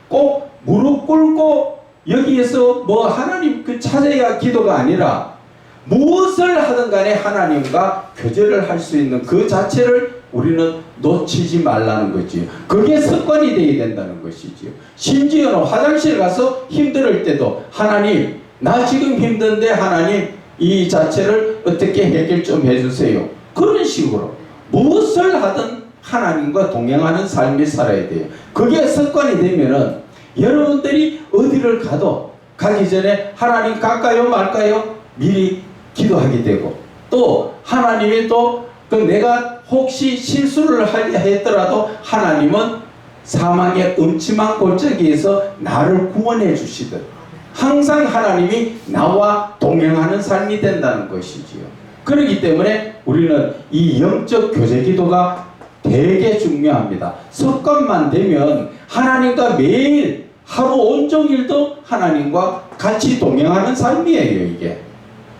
Speaker 1: 꼭 무릎 꿇고 여기에서 뭐 하나님 그 찾아야 기도가 아니라 무엇을 하든 간에 하나님과 교제를 할 수 있는 그 자체를 우리는 놓치지 말라는 거지요. 그게 습관이 되어야 된다는 것이지요. 심지어는 화장실 가서 힘들 때도 하나님 나 지금 힘든데 하나님 이 자체를 어떻게 해결 좀 해주세요. 그런 식으로 무엇을 하든 하나님과 동행하는 삶을 살아야 돼요. 그게 습관이 되면은 여러분들이 어디를 가도 가기 전에 하나님 갈까요 말까요? 미리 기도하게 되고 또 하나님이 또 그 내가 혹시 실수를 했더라도 하나님은 사망의 음침한 골짜기에서 나를 구원해 주시듯 항상 하나님이 나와 동행하는 삶이 된다는 것이지요. 그렇기 때문에 우리는 이 영적 교제 기도가 되게 중요합니다. 습관만 되면 하나님과 매일 하루 온종일도 하나님과 같이 동행하는 삶이에요, 이게.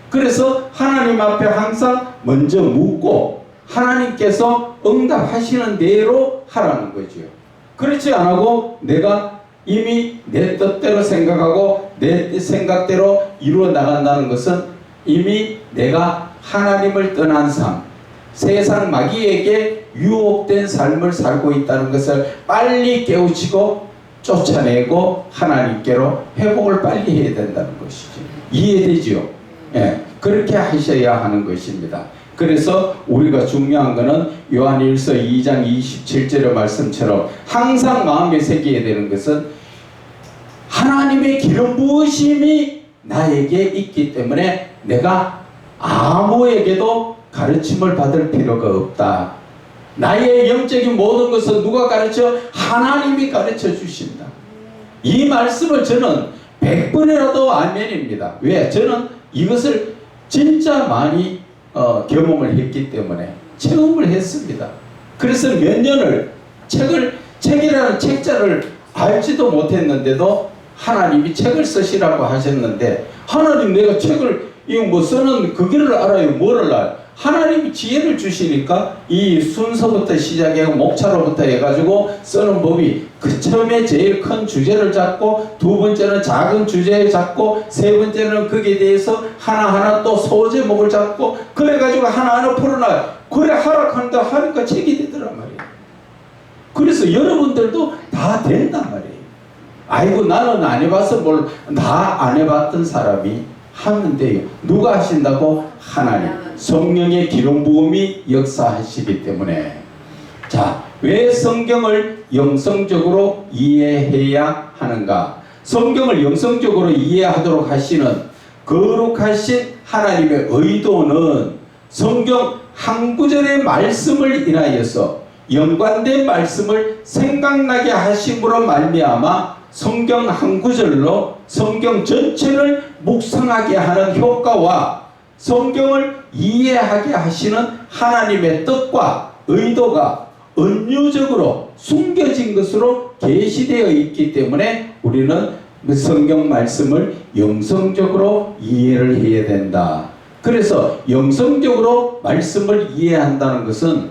Speaker 1: 그래서 하나님 앞에 항상 먼저 묻고 하나님께서 응답하시는 대로 하라는 거죠. 그렇지 않고 내가 이미 내 뜻대로 생각하고 내 생각대로 이루어 나간다는 것은 이미 내가 하나님을 떠난 삶, 세상 마귀에게 유혹된 삶을 살고 있다는 것을 빨리 깨우치고 쫓아내고 하나님께로 회복을 빨리 해야 된다는 것이죠. 이해되지요? 예, 그렇게 하셔야 하는 것입니다. 그래서 우리가 중요한 것은 요한일서 2장 27절의 말씀처럼 항상 마음에 새겨야 되는 것은 하나님의 기름 부으심이 나에게 있기 때문에 내가 아무에게도 가르침을 받을 필요가 없다. 나의 영적인 모든 것은 누가 가르쳐? 하나님이 가르쳐 주신다. 이 말씀을 저는 100번이라도 아멘입니다. 왜? 저는 이것을 진짜 많이 경험을 했기 때문에 체험을 했습니다. 그래서 몇 년을 책이라는 책자를 알지도 못했는데도 하나님이 책을 쓰시라고 하셨는데 하나님 내가 책을 이거 뭐 쓰는 그 길을 알아요. 뭐를 알아요? 하나님이 지혜를 주시니까 이 순서부터 시작해 목차로부터 해가지고 쓰는 법이 그 처음에 제일 큰 주제를 잡고 두 번째는 작은 주제를 잡고 세 번째는 거기에 대해서 하나하나 또 소제목을 잡고 그래가지고 하나하나 풀어놔요. 그래 하니까 책이 되더란 말이에요. 그래서 여러분들도 다 된단 말이에요. 아이고 나는 안 해봐서 다 안 해봤던 사람이 하면 돼요. 누가 하신다고? 하나님. 성령의 기름 부음이 역사하시기 때문에. 자, 왜 성경을 영성적으로 이해해야 하는가? 성경을 영성적으로 이해하도록 하시는 거룩하신 하나님의 의도는 성경 한 구절의 말씀을 인하여서 연관된 말씀을 생각나게 하심으로 말미암아 성경 한 구절로 성경 전체를 묵상하게 하는 효과와 성경을 이해하게 하시는 하나님의 뜻과 의도가 은유적으로 숨겨진 것으로 계시되어 있기 때문에 우리는 성경 말씀을 영성적으로 이해를 해야 된다. 그래서 영성적으로 말씀을 이해한다는 것은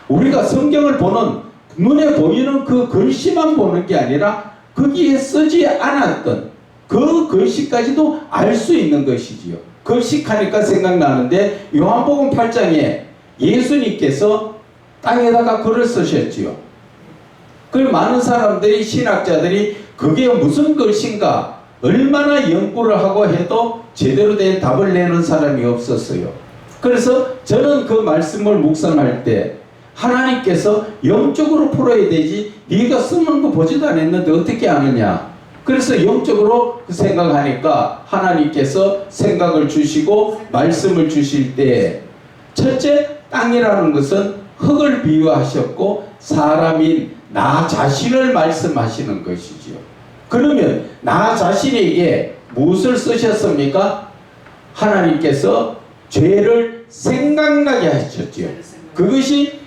Speaker 1: 우리가 성경을 보는 눈에 보이는 그 글씨만 보는 게 아니라 거기에 쓰지 않았던 그 글씨까지도 알 수 있는 것이지요. 글씨하니까 생각나는데 요한복음 8장에 예수님께서 땅에다가 글을 쓰셨지요. 그 많은 사람들이 신학자들이 그게 무슨 글씨인가 얼마나 연구를 하고 해도 제대로 된 답을 내는 사람이 없었어요. 그래서 저는 그 말씀을 묵상할 때 하나님께서 영적으로 풀어야 되지 네가 쓰는 거 보지도 않았는데 어떻게 아느냐. 그래서 영적으로 생각하니까 하나님께서 생각을 주시고 말씀을 주실 때 첫째 땅이라는 것은 흙을 비유하셨고 사람인 나 자신을 말씀하시는 것이지요. 그러면 나 자신에게 무엇을 쓰셨습니까? 하나님께서 죄를 생각나게 하셨지요. 그것이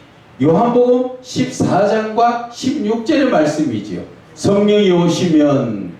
Speaker 1: 요한복음 14장과 16절의 말씀이지요. 성령이 오시면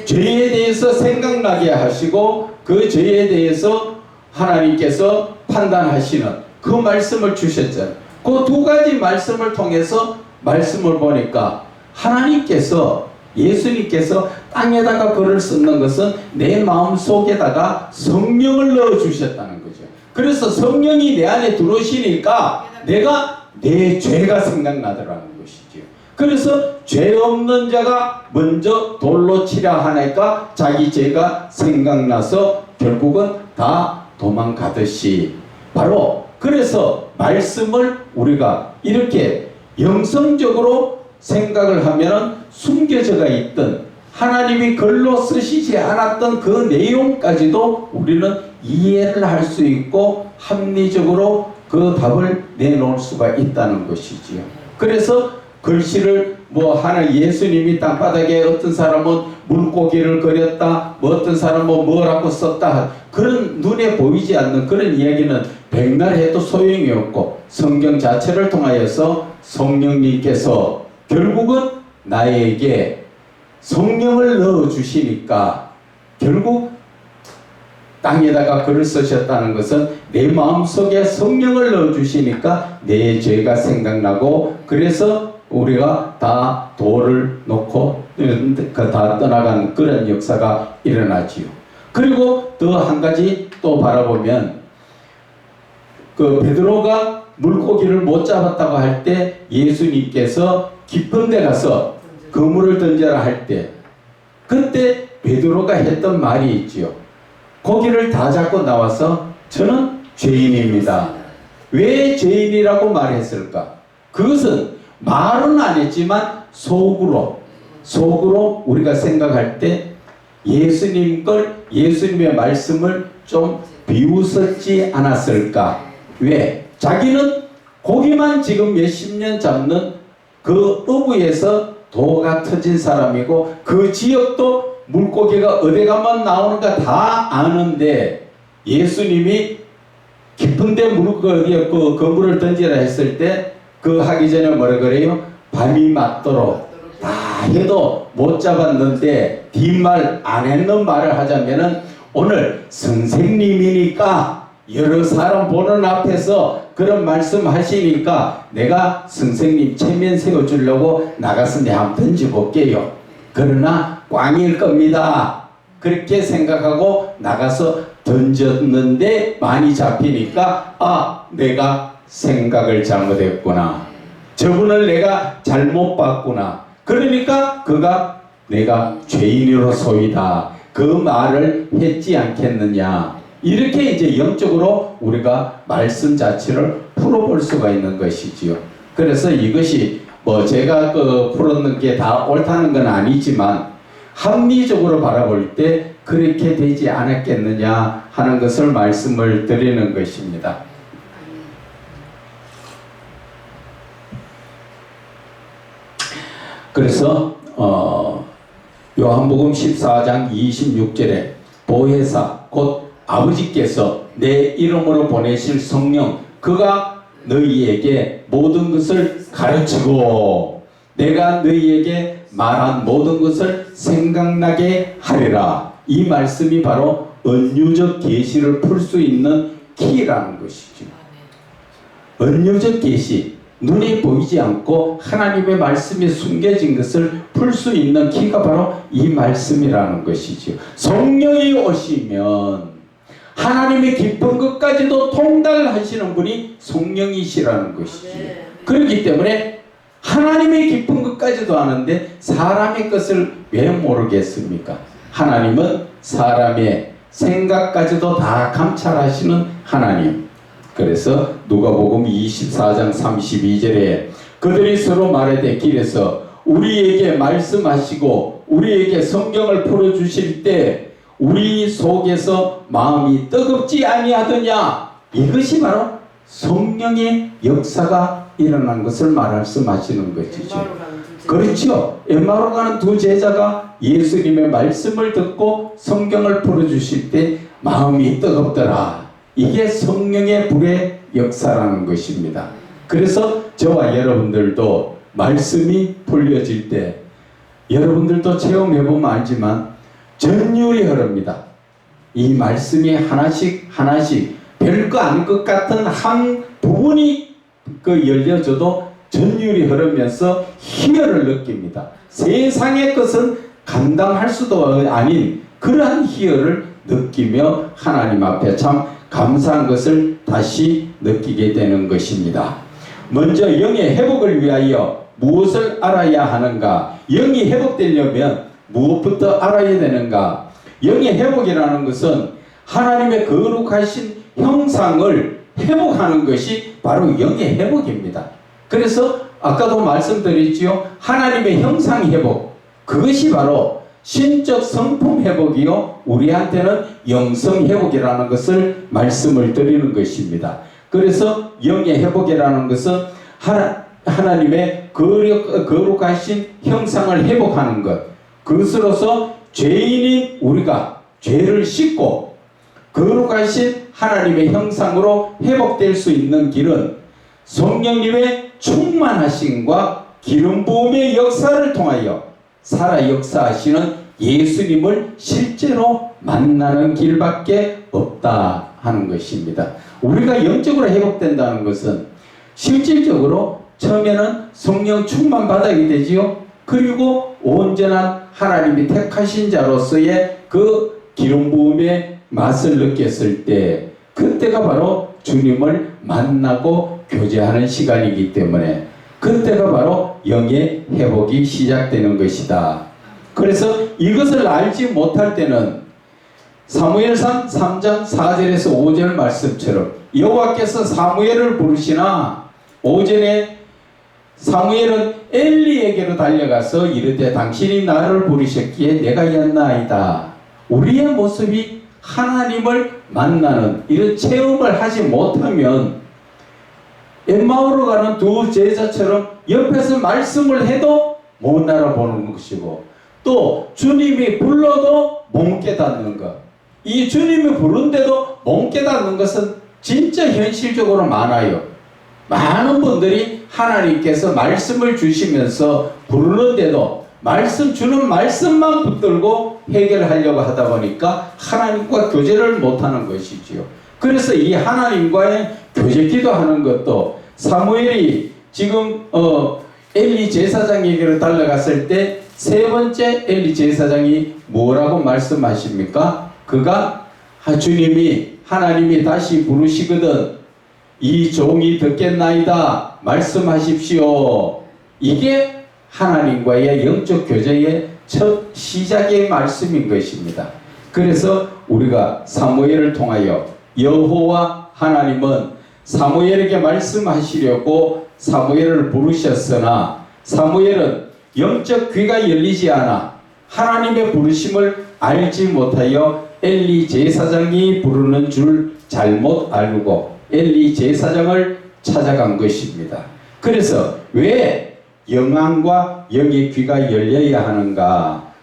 Speaker 1: 죄에 대해서 생각나게 하시고 그 죄에 대해서 하나님께서 판단하시는 그 말씀을 주셨잖아요. 그 두 가지 말씀을 통해서 말씀을 보니까 하나님께서 예수님께서 땅에다가 글을 쓰는 것은 내 마음 속에다가 성령을 넣어 주셨다는 거죠. 그래서 성령이 내 안에 들어오시니까 내가 내 죄가 생각나더라는 것이지요. 그래서 죄 없는 자가 먼저 돌로 치려 하니까 자기 죄가 생각나서 결국은 다 도망가듯이 바로 그래서 말씀을 우리가 이렇게 영성적으로 생각을 하면 숨겨져가 있던 하나님이 글로 쓰시지 않았던 그 내용까지도 우리는 이해를 할 수 있고 합리적으로 그 답을 내놓을 수가 있다는 것이지요. 그래서 글씨를 하는 예수님이 땅바닥에 어떤 사람은 물고기를 그렸다, 어떤 사람은 뭐라고 썼다, 그런 눈에 보이지 않는 그런 이야기는 백날 해도 소용이 없고 성경 자체를 통하여서 성령님께서 결국은 나에게 성령을 넣어 주시니까 결국 땅에다가 글을 쓰셨다는 것은 내 마음속에 성령을 넣어 주시니까 내 죄가 생각나고 그래서 우리가 다 돌을 놓고 다 떠나간 그런 역사가 일어나지요. 그리고 더 한 가지 또 바라보면 그 베드로가 물고기를 못 잡았다고 할 때 예수님께서 깊은 데 가서 그물을 던져라 할 때 그때 베드로가 했던 말이 있지요. 고기를 다 잡고 나와서 저는 죄인입니다. 왜 죄인이라고 말했을까? 그것은 말은 안 했지만 속으로 우리가 생각할 때 예수님의 말씀을 좀 비웃었지 않았을까? 왜? 자기는 고기만 지금 몇십 년 잡는 그 어부에서 도가 터진 사람이고 그 지역도 물고기가 어디 가면 나오는가 다 아는데 예수님이 깊은데 그물을 던지라 했을 때 그 하기 전에 뭐라 그래요? 밤이 맞도록 다 해도 못 잡았는데 뒷말 안 했는 말을 하자면은 오늘 선생님이니까 여러 사람 보는 앞에서 그런 말씀 하시니까 내가 선생님 체면 세워주려고 나가서 내 한번 던져볼게요. 그러나 꽝일 겁니다. 그렇게 생각하고 나가서 던졌는데 많이 잡히니까 내가 생각을 잘못했구나. 저분을 내가 잘못 봤구나. 그러니까 그가 내가 죄인으로소이다. 그 말을 했지 않겠느냐. 이렇게 이제 영적으로 우리가 말씀 자체를 풀어볼 수가 있는 것이지요. 그래서 이것이 뭐 제가 풀었는 게 다 옳다는 건 아니지만 합리적으로 바라볼 때 그렇게 되지 않았겠느냐 하는 것을 말씀을 드리는 것입니다. 그래서 요한복음 14장 26절에 보혜사 곧 아버지께서 내 이름으로 보내실 성령 그가 너희에게 모든 것을 가르치고 내가 너희에게 말한 모든 것을 생각나게 하리라. 이 말씀이 바로 은유적 계시를 풀 수 있는 키라는 것이죠. 은유적 계시, 눈에 보이지 않고 하나님의 말씀이 숨겨진 것을 풀 수 있는 키가 바로 이 말씀이라는 것이죠. 성령이 오시면 하나님의 깊은 것까지도 통달하시는 분이 성령이시라는 것이죠. 그렇기 때문에 하나님의 깊은 것까지도 아는데 사람의 것을 왜 모르겠습니까? 하나님은 사람의 생각까지도 다 감찰하시는 하나님. 그래서 누가복음 24장 32절에 그들이 서로 말하되 길에서 우리에게 말씀하시고 우리에게 성경을 풀어주실 때 우리 속에서 마음이 뜨겁지 아니하더냐. 이것이 바로 성령의 역사가 일어난 것을 말씀하시는 것이죠. 그렇죠. 엠마오로 가는 두 제자가 예수님의 말씀을 듣고 성경을 풀어주실 때 마음이 뜨겁더라. 이게 성령의 불의 역사라는 것입니다. 그래서 저와 여러분들도 말씀이 풀려질 때 여러분들도 체험해보면 알지만 전율이 흐릅니다. 이 말씀이 하나씩 별거 아닌 것 같은 한 부분이 열려져도 전율이 흐르면서 희열을 느낍니다. 세상의 것은 감당할 수도 아닌 그러한 희열을 느끼며 하나님 앞에 참 감사한 것을 다시 느끼게 되는 것입니다. 먼저 영의 회복을 위하여 무엇을 알아야 하는가? 영이 회복되려면 무엇부터 알아야 되는가? 영의 회복이라는 것은 하나님의 거룩하신 형상을 회복하는 것이 바로 영의 회복입니다. 그래서 아까도 말씀드렸지요. 하나님의 형상 회복, 그것이 바로 신적 성품 회복이요 우리한테는 영성 회복이라는 것을 말씀을 드리는 것입니다. 그래서 영의 회복이라는 것은 하나님의 거룩하신 형상을 회복하는 것, 그것으로서 죄인인 우리가 죄를 씻고 거룩하신 하나님의 형상으로 회복될 수 있는 길은 성령님의 충만하심과 기름 부음의 역사를 통하여 살아 역사하시는 예수님을 실제로 만나는 길밖에 없다 하는 것입니다. 우리가 영적으로 회복된다는 것은 실질적으로 처음에는 성령 충만 받아야 되지요. 그리고 온전한 하나님이 택하신 자로서의 그 기름 부음의 맛을 느꼈을 때 그때가 바로 주님을 만나고 교제하는 시간이기 때문에 그때가 바로 영의 회복이 시작되는 것이다. 그래서 이것을 알지 못할 때는 사무엘상 3장 4절에서 5절 말씀처럼 여호와께서 사무엘을 부르시나 오전에 사무엘은 엘리에게로 달려가서 이르되 당신이 나를 부르셨기에 내가 였나이다. 우리의 모습이 하나님을 만나는 이런 체험을 하지 못하면 엠마오로 가는 두 제자처럼 옆에서 말씀을 해도 못 알아보는 것이고 또 주님이 불러도 못 깨닫는 것. 이 주님이 부른데도 못 깨닫는 것은 진짜 현실적으로 많아요. 많은 분들이 하나님께서 말씀을 주시면서 부르는데도 주는 말씀만 붙들고 해결하려고 하다 보니까 하나님과 교제를 못하는 것이지요. 그래서 이 하나님과의 교제 기도하는 것도 사무엘이 지금 엘리 제사장에게로 달려갔을 때 세 번째 엘리 제사장이 뭐라고 말씀하십니까? 그가 주님이 하나님이 다시 부르시거든 이 종이 듣겠나이다 말씀하십시오. 이게 하나님과의 영적 교제의 첫 시작의 말씀인 것입니다. 그래서 우리가 사무엘을 통하여 여호와 하나님은 사무엘에게 말씀하시려고 사무엘을 부르셨으나 사무엘은 영적 귀가 열리지 않아 하나님의 부르심을 알지 못하여 엘리 제사장이 부르는 줄 잘못 알고 엘리 제사장을 찾아간 것입니다. 그래서 왜 영안과 영의 귀가 열려야 하는가?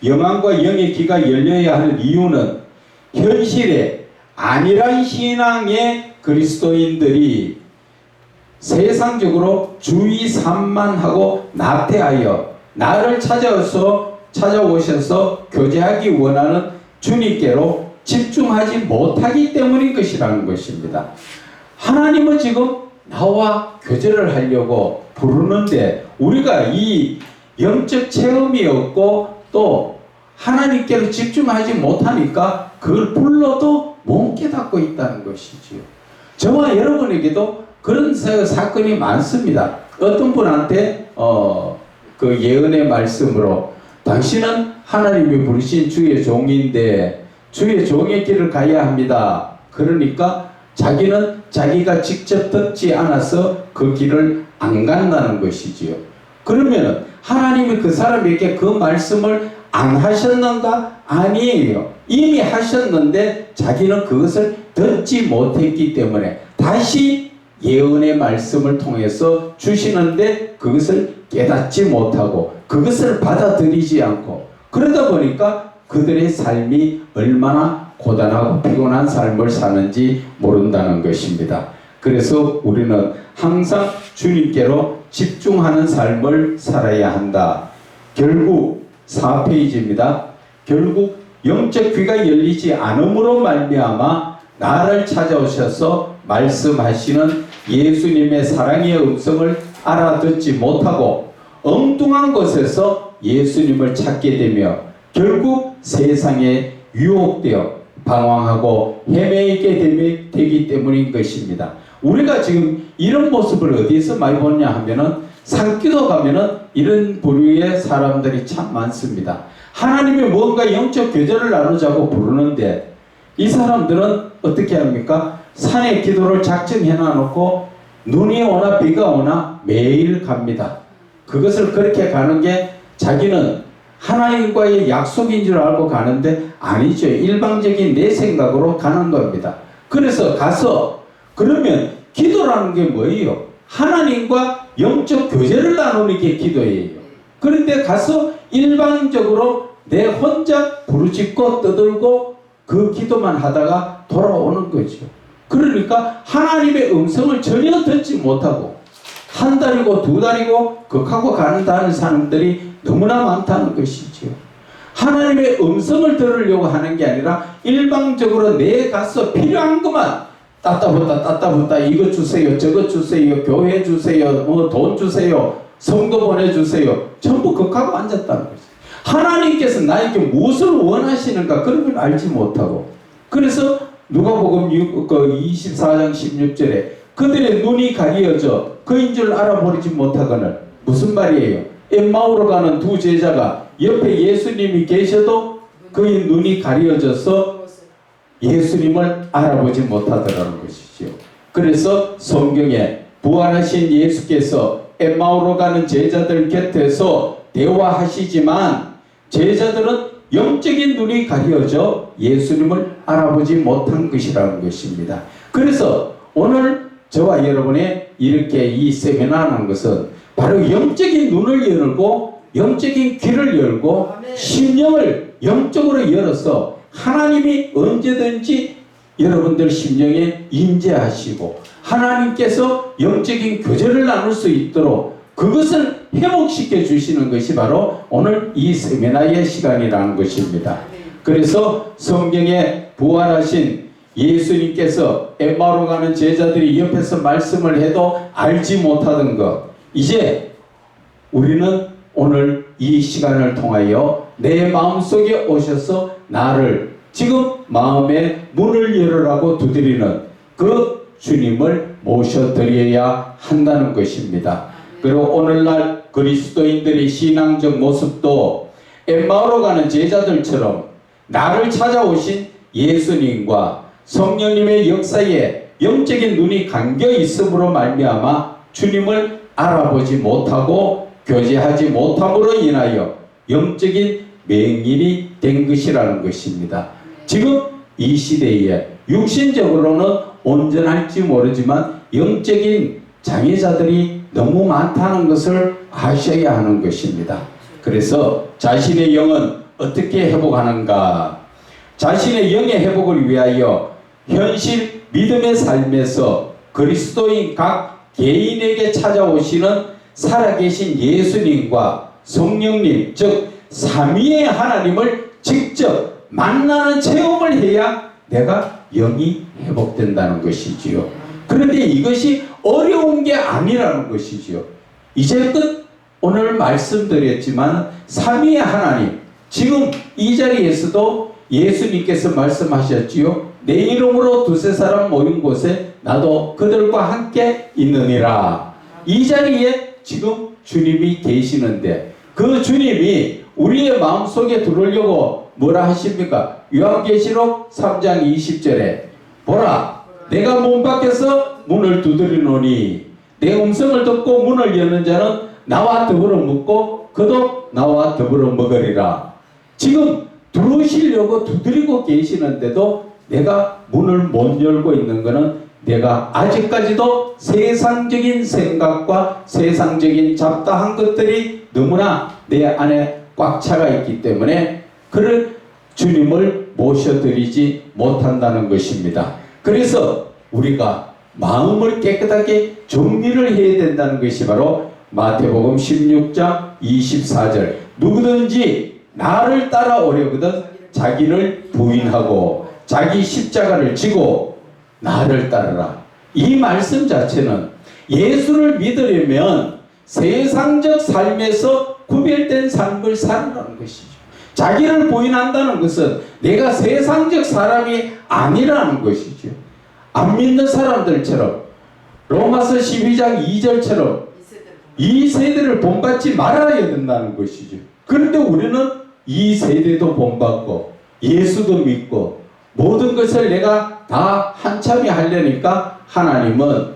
Speaker 1: 영안과 영의 귀가 열려야 하는 이유는 현실에 안일한 신앙의 그리스도인들이 세상적으로 주의 산만하고 나태하여 나를 찾아오셔서 교제하기 원하는 주님께로 집중하지 못하기 때문인 것이라는 것입니다. 하나님은 지금 나와 교제를 하려고 부르는데 우리가 이 영적 체험이 없고 또 하나님께로 집중하지 못하니까 그걸 불러도 못 깨닫고 있다는 것이지요. 저와 여러분에게도 그런 사건이 많습니다. 어떤 분한테 그 예언의 말씀으로 당신은 하나님이 부르신 주의 종인데 주의 종의 길을 가야 합니다. 그러니까 자기는 자기가 직접 듣지 않아서 그 길을 안 간다는 것이지요. 그러면 하나님이 그 사람에게 그 말씀을 안 하셨는가? 아니에요. 이미 하셨는데 자기는 그것을 듣지 못했기 때문에 다시 예언의 말씀을 통해서 주시는데 그것을 깨닫지 못하고 그것을 받아들이지 않고 그러다 보니까 그들의 삶이 얼마나 고단하고 피곤한 삶을 사는지 모른다는 것입니다. 그래서 우리는 항상 주님께로 집중하는 삶을 살아야 한다. 결국 4페이지입니다. 결국 영적 귀가 열리지 않음으로 말미암아 나를 찾아오셔서 말씀하시는 예수님의 사랑의 음성을 알아듣지 못하고 엉뚱한 곳에서 예수님을 찾게 되며 결국 세상에 유혹되어 방황하고 헤매게 되기 때문인 것입니다. 우리가 지금 이런 모습을 어디에서 많이 보냐 하면은 산기도 가면은 이런 부류의 사람들이 참 많습니다. 하나님이 뭔가 영적 교제를 나누자고 부르는데 이 사람들은 어떻게 합니까? 산에 기도를 작정해 놔놓고 눈이 오나 비가 오나 매일 갑니다. 그것을 그렇게 가는 게 자기는 하나님과의 약속인 줄 알고 가는데 아니죠. 일방적인 내 생각으로 가는 겁니다. 그래서 가서 그러면 기도라는 게 뭐예요? 하나님과 영적 교제를 나누는 게 기도예요. 그런데 가서 일방적으로 내 혼자 부르짖고 떠들고 그 기도만 하다가 돌아오는 거죠. 그러니까 하나님의 음성을 전혀 듣지 못하고 한 달이고 두 달이고 극하고 가는 사람들이 너무나 많다는 것이죠. 하나님의 음성을 들으려고 하는 게 아니라 일방적으로 내 가서 필요한 것만 따따붙다 이거 주세요 저거 주세요 교회 주세요 뭐 돈 주세요 성도 보내주세요 전부 극하고 앉았다는 거죠. 하나님께서 나에게 무엇을 원하시는가 그런 걸 알지 못하고 그래서 누가복음 24장 16절에 그들의 눈이 가리어져 그인 줄 알아보지 못하거늘 무슨 말이에요? 엠마오로 가는 두 제자가 옆에 예수님이 계셔도 그의 눈이 가리어져서 예수님을 알아보지 못하더라는 것이죠. 그래서 성경에 부활하신 예수께서 엠마오로 가는 제자들 곁에서 대화하시지만 제자들은 영적인 눈이 가려져 예수님을 알아보지 못한 것이라는 것입니다. 그래서 오늘 저와 여러분의 이렇게 이 세미나라는 것은 바로 영적인 눈을 열고 영적인 귀를 열고 심령을 영적으로 열어서 하나님이 언제든지 여러분들 심령에 임재하시고 하나님께서 영적인 교제를 나눌 수 있도록 그것을 회복시켜 주시는 것이 바로 오늘 이 세미나의 시간이라는 것입니다. 그래서 성경에 부활하신 예수님께서 엠마오로 가는 제자들이 옆에서 말씀을 해도 알지 못하던 것, 이제 우리는 오늘 이 시간을 통하여 내 마음속에 오셔서 나를 지금 마음의 문을 열으라고 두드리는 그 주님을 모셔드려야 한다는 것입니다. 그리고 오늘날 그리스도인들의 신앙적 모습도 엠마오로 가는 제자들처럼 나를 찾아오신 예수님과 성령님의 역사에 영적인 눈이 감겨 있음으로 말미암아 주님을 알아보지 못하고 교제하지 못함으로 인하여 영적인 맹인이 된 것이라는 것입니다. 지금 이 시대에 육신적으로는 온전할지 모르지만 영적인 장애자들이 너무 많다는 것을 아셔야 하는 것입니다. 그래서 자신의 영은 어떻게 회복하는가? 자신의 영의 회복을 위하여 현실 믿음의 삶에서 그리스도인 각 개인에게 찾아오시는 살아계신 예수님과 성령님, 즉 삼위의 하나님을 직접 만나는 체험을 해야 내가 영이 회복된다는 것이지요. 그런데 이것이 어려운 게 아니라는 것이지요. 이제껏 오늘 말씀드렸지만 삼위의 하나님, 지금 이 자리에서도 예수님께서 말씀하셨지요. 내 이름으로 두세 사람 모인 곳에 나도 그들과 함께 있느니라. 이 자리에 지금 주님이 계시는데 그 주님이 우리의 마음속에 들어오려고 뭐라 하십니까? 요한계시록 3장 20절에 보라, 내가 문 밖에서 문을 두드리노니 내 음성을 듣고 문을 여는 자는 나와 더불어 먹고 그도 나와 더불어 먹으리라. 지금 들어오시려고 두드리고 계시는데도 내가 문을 못 열고 있는 것은 내가 아직까지도 세상적인 생각과 세상적인 잡다한 것들이 너무나 내 안에 꽉 차가 있기 때문에 그를 주님을 모셔드리지 못한다는 것입니다. 그래서 우리가 마음을 깨끗하게 정리를 해야 된다는 것이 바로 마태복음 16장 24절 누구든지 나를 따라오려거든 자기를 부인하고 자기 십자가를 지고 나를 따르라. 이 말씀 자체는 예수를 믿으려면 세상적 삶에서 구별된 삶을 살아가는 것이죠. 자기를 부인한다는 것은 내가 세상적 사람이 아니라는 것이죠. 안 믿는 사람들처럼 로마서 12장 2절처럼 이 세대를 본받지 말아야 된다는 것이죠. 그런데 우리는 이 세대도 본받고 예수도 믿고 모든 것을 내가 다 한참에 하려니까 하나님은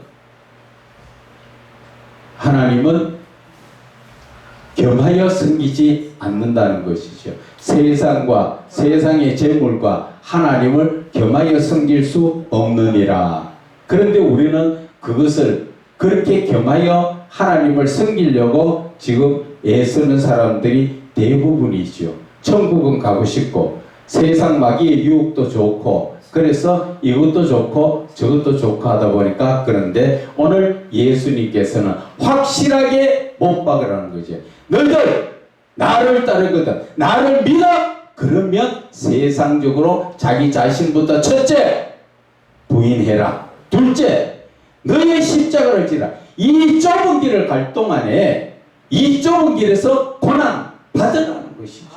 Speaker 1: 겸하여 섬기지 않는다는 것이죠. 세상과 세상의 재물과 하나님을 겸하여 섬길 수 없느니라. 그런데 우리는 그것을 그렇게 겸하여 하나님을 섬기려고 지금 애쓰는 사람들이 대부분이죠. 천국은 가고 싶고 세상 마귀의 유혹도 좋고 그래서 이것도 좋고 저것도 좋고 하다 보니까 그런데 오늘 예수님께서는 확실하게 못 박으라는 거죠. 너희들 나를 따르거든 나를 믿어 그러면 세상적으로 자기 자신부터 첫째 부인해라. 둘째 너의 십자가를 지라. 이 좁은 길을 갈 동안에 이 좁은 길에서 고난 받으라는 것이죠.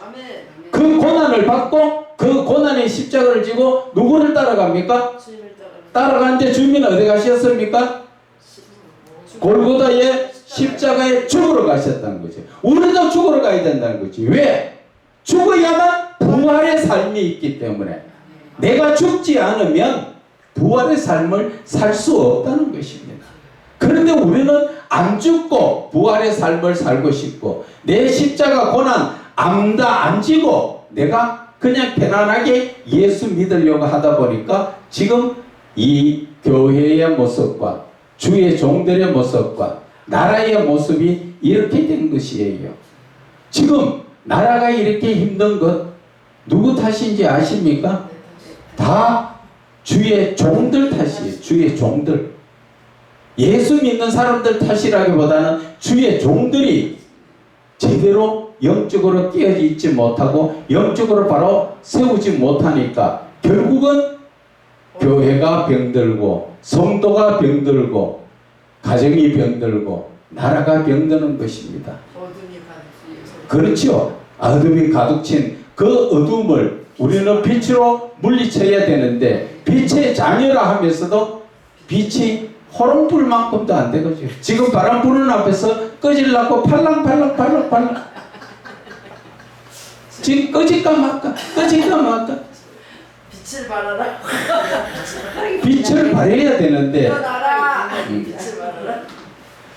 Speaker 1: 그 고난을 받고 그 고난의 십자가를 지고 누구를 따라갑니까? 따라가는데 주님은 어디 가셨습니까? 골고다의 십자가에 죽으러 가셨다는 거죠. 우리도 죽으러 가야 된다는 거지. 왜? 죽어야만 부활의 삶이 있기 때문에 내가 죽지 않으면 부활의 삶을 살 수 없다는 것입니다. 그런데 우리는 안 죽고 부활의 삶을 살고 싶고 내 십자가 고난 안 지고 내가 그냥 편안하게 예수 믿으려고 하다 보니까 지금 이 교회의 모습과 주의 종들의 모습과 나라의 모습이 이렇게 된 것이에요. 지금 나라가 이렇게 힘든 것 누구 탓인지 아십니까? 다 주의 종들 탓이에요. 주의 종들. 예수 믿는 사람들 탓이라기보다는 주의 종들이 제대로 영적으로 깨어져 있지 못하고 영적으로 바로 세우지 못하니까 결국은 교회가 병들고 성도가 병들고 가정이 병들고 나라가 병드는 것입니다.
Speaker 2: 어둠이 가득히
Speaker 1: 그렇죠. 어둠이 가득 친 그 어둠을 우리는 빛으로 물리쳐야 되는데 빛의 자녀라 하면서도 빛이 호롱불만큼도 안 되거든요. 지금 바람 부는 앞에서 꺼질라고 팔랑팔랑 지금 꺼질까 말까
Speaker 2: 빛을 발하라.
Speaker 1: 빛을 발해야 되는데
Speaker 2: 일어나라. 빛을 발하라.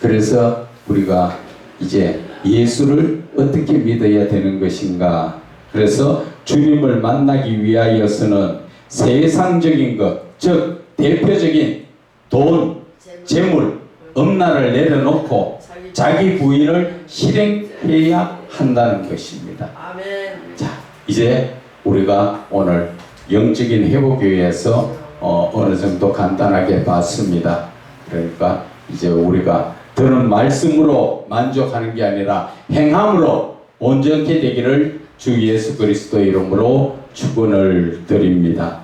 Speaker 1: 그래서 우리가 이제 예수를 어떻게 믿어야 되는 것인가. 그래서 주님을 만나기 위하여서는 세상적인 것, 즉 대표적인 돈, 재물, 음란을 내려놓고 자기 부인을 실행해야 한다는 것입니다.
Speaker 2: 아멘.
Speaker 1: 자, 이제 우리가 오늘 영적인 회복교회에서 어느 정도 간단하게 봤습니다. 그러니까 이제 우리가 들은 말씀으로 만족하는 게 아니라 행함으로 온전케 되기를 주 예수 그리스도 이름으로 축원을 드립니다.